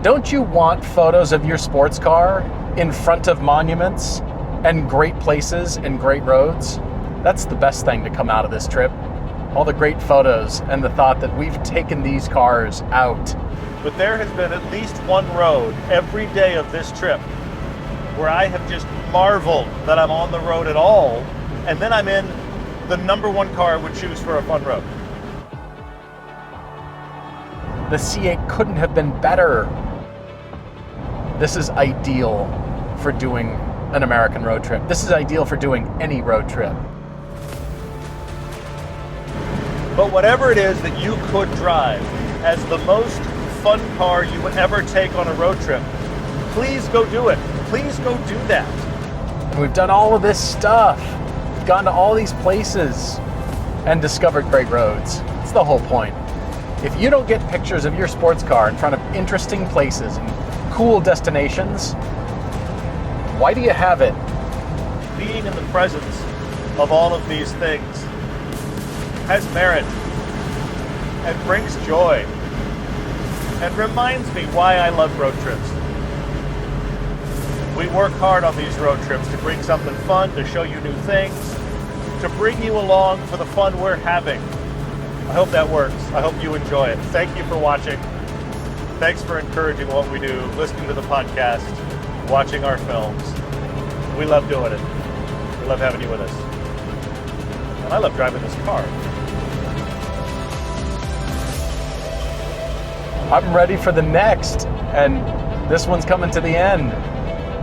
don't you want photos of your sports car in front of monuments and great places and great roads? That's the best thing to come out of this trip. All the great photos and the thought that we've taken these cars out. But there has been at least one road every day of this trip where I have just marveled that I'm on the road at all, and then I'm in the number one car I would choose for a fun road. The C8 couldn't have been better. This is ideal for doing an American road trip. This is ideal for doing any road trip. But whatever it is that you could drive as the most fun car you would ever take on a road trip, please go do it. Please go do that. And we've done all of this stuff. We've gone to all these places and discovered great roads. It's the whole point. If you don't get pictures of your sports car in front of interesting places and cool destinations, why do you have it? Being in the presence of all of these things has merit and brings joy and reminds me why I love road trips. We work hard on these road trips to bring something fun, to show you new things, to bring you along for the fun we're having. I hope that works. I hope you enjoy it. Thank you for watching. Thanks for encouraging what we do, listening to the podcast, watching our films. We love doing it. We love having you with us. And I love driving this car. I'm ready for the next, and this one's coming to the end.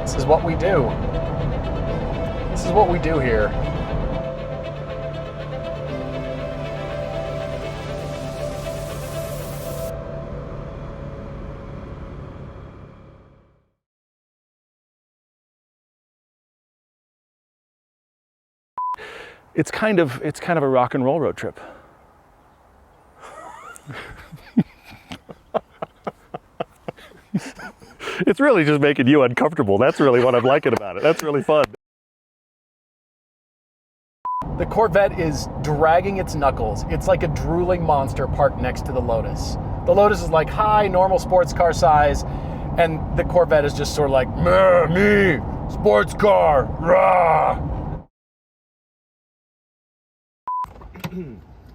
This is what we do. This is what we do here. It's kind of a rock and roll road trip. It's really just making you uncomfortable. That's really what I'm liking about it. That's really fun. The Corvette is dragging its knuckles. It's like a drooling monster parked next to the Lotus. The Lotus is like high, normal sports car size, and the Corvette is just sort of like, me, sports car, rah.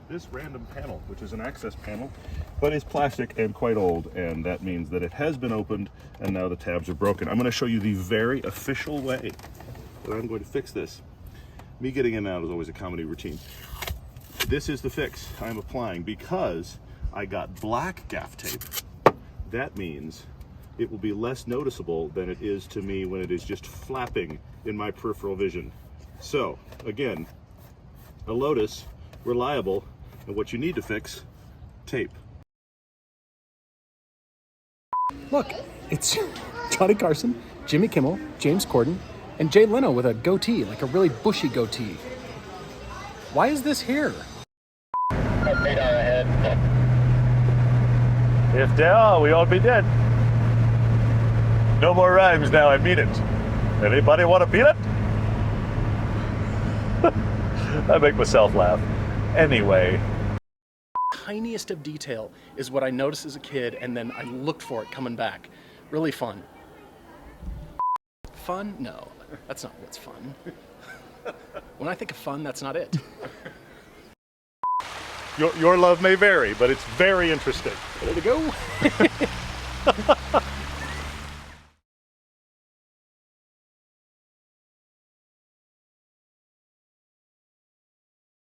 This random panel, which is an access panel, but is plastic and quite old, and that means that it has been opened and now the tabs are broken. I'm going to show you the very official way that I'm going to fix this. Me getting in and out is always a comedy routine. This is the fix I'm applying because I got black gaff tape. That means it will be less noticeable than it is to me when it is just flapping in my peripheral vision. So, again, a Lotus, reliable, and what you need to fix, tape. Look, it's Johnny Carson, Jimmy Kimmel, James Corden, and Jay Leno with a goatee, like a really bushy goatee. Why is this here? If they are, we all be dead. No more rhymes now, I mean it. Anybody want a peanut? I make myself laugh. Anyway. Tiniest of detail is what I noticed as a kid, and then I looked for it coming back. Really fun. Fun? No, that's not what's fun. When I think of fun, that's not it. Your love may vary, but it's very interesting. Ready to go?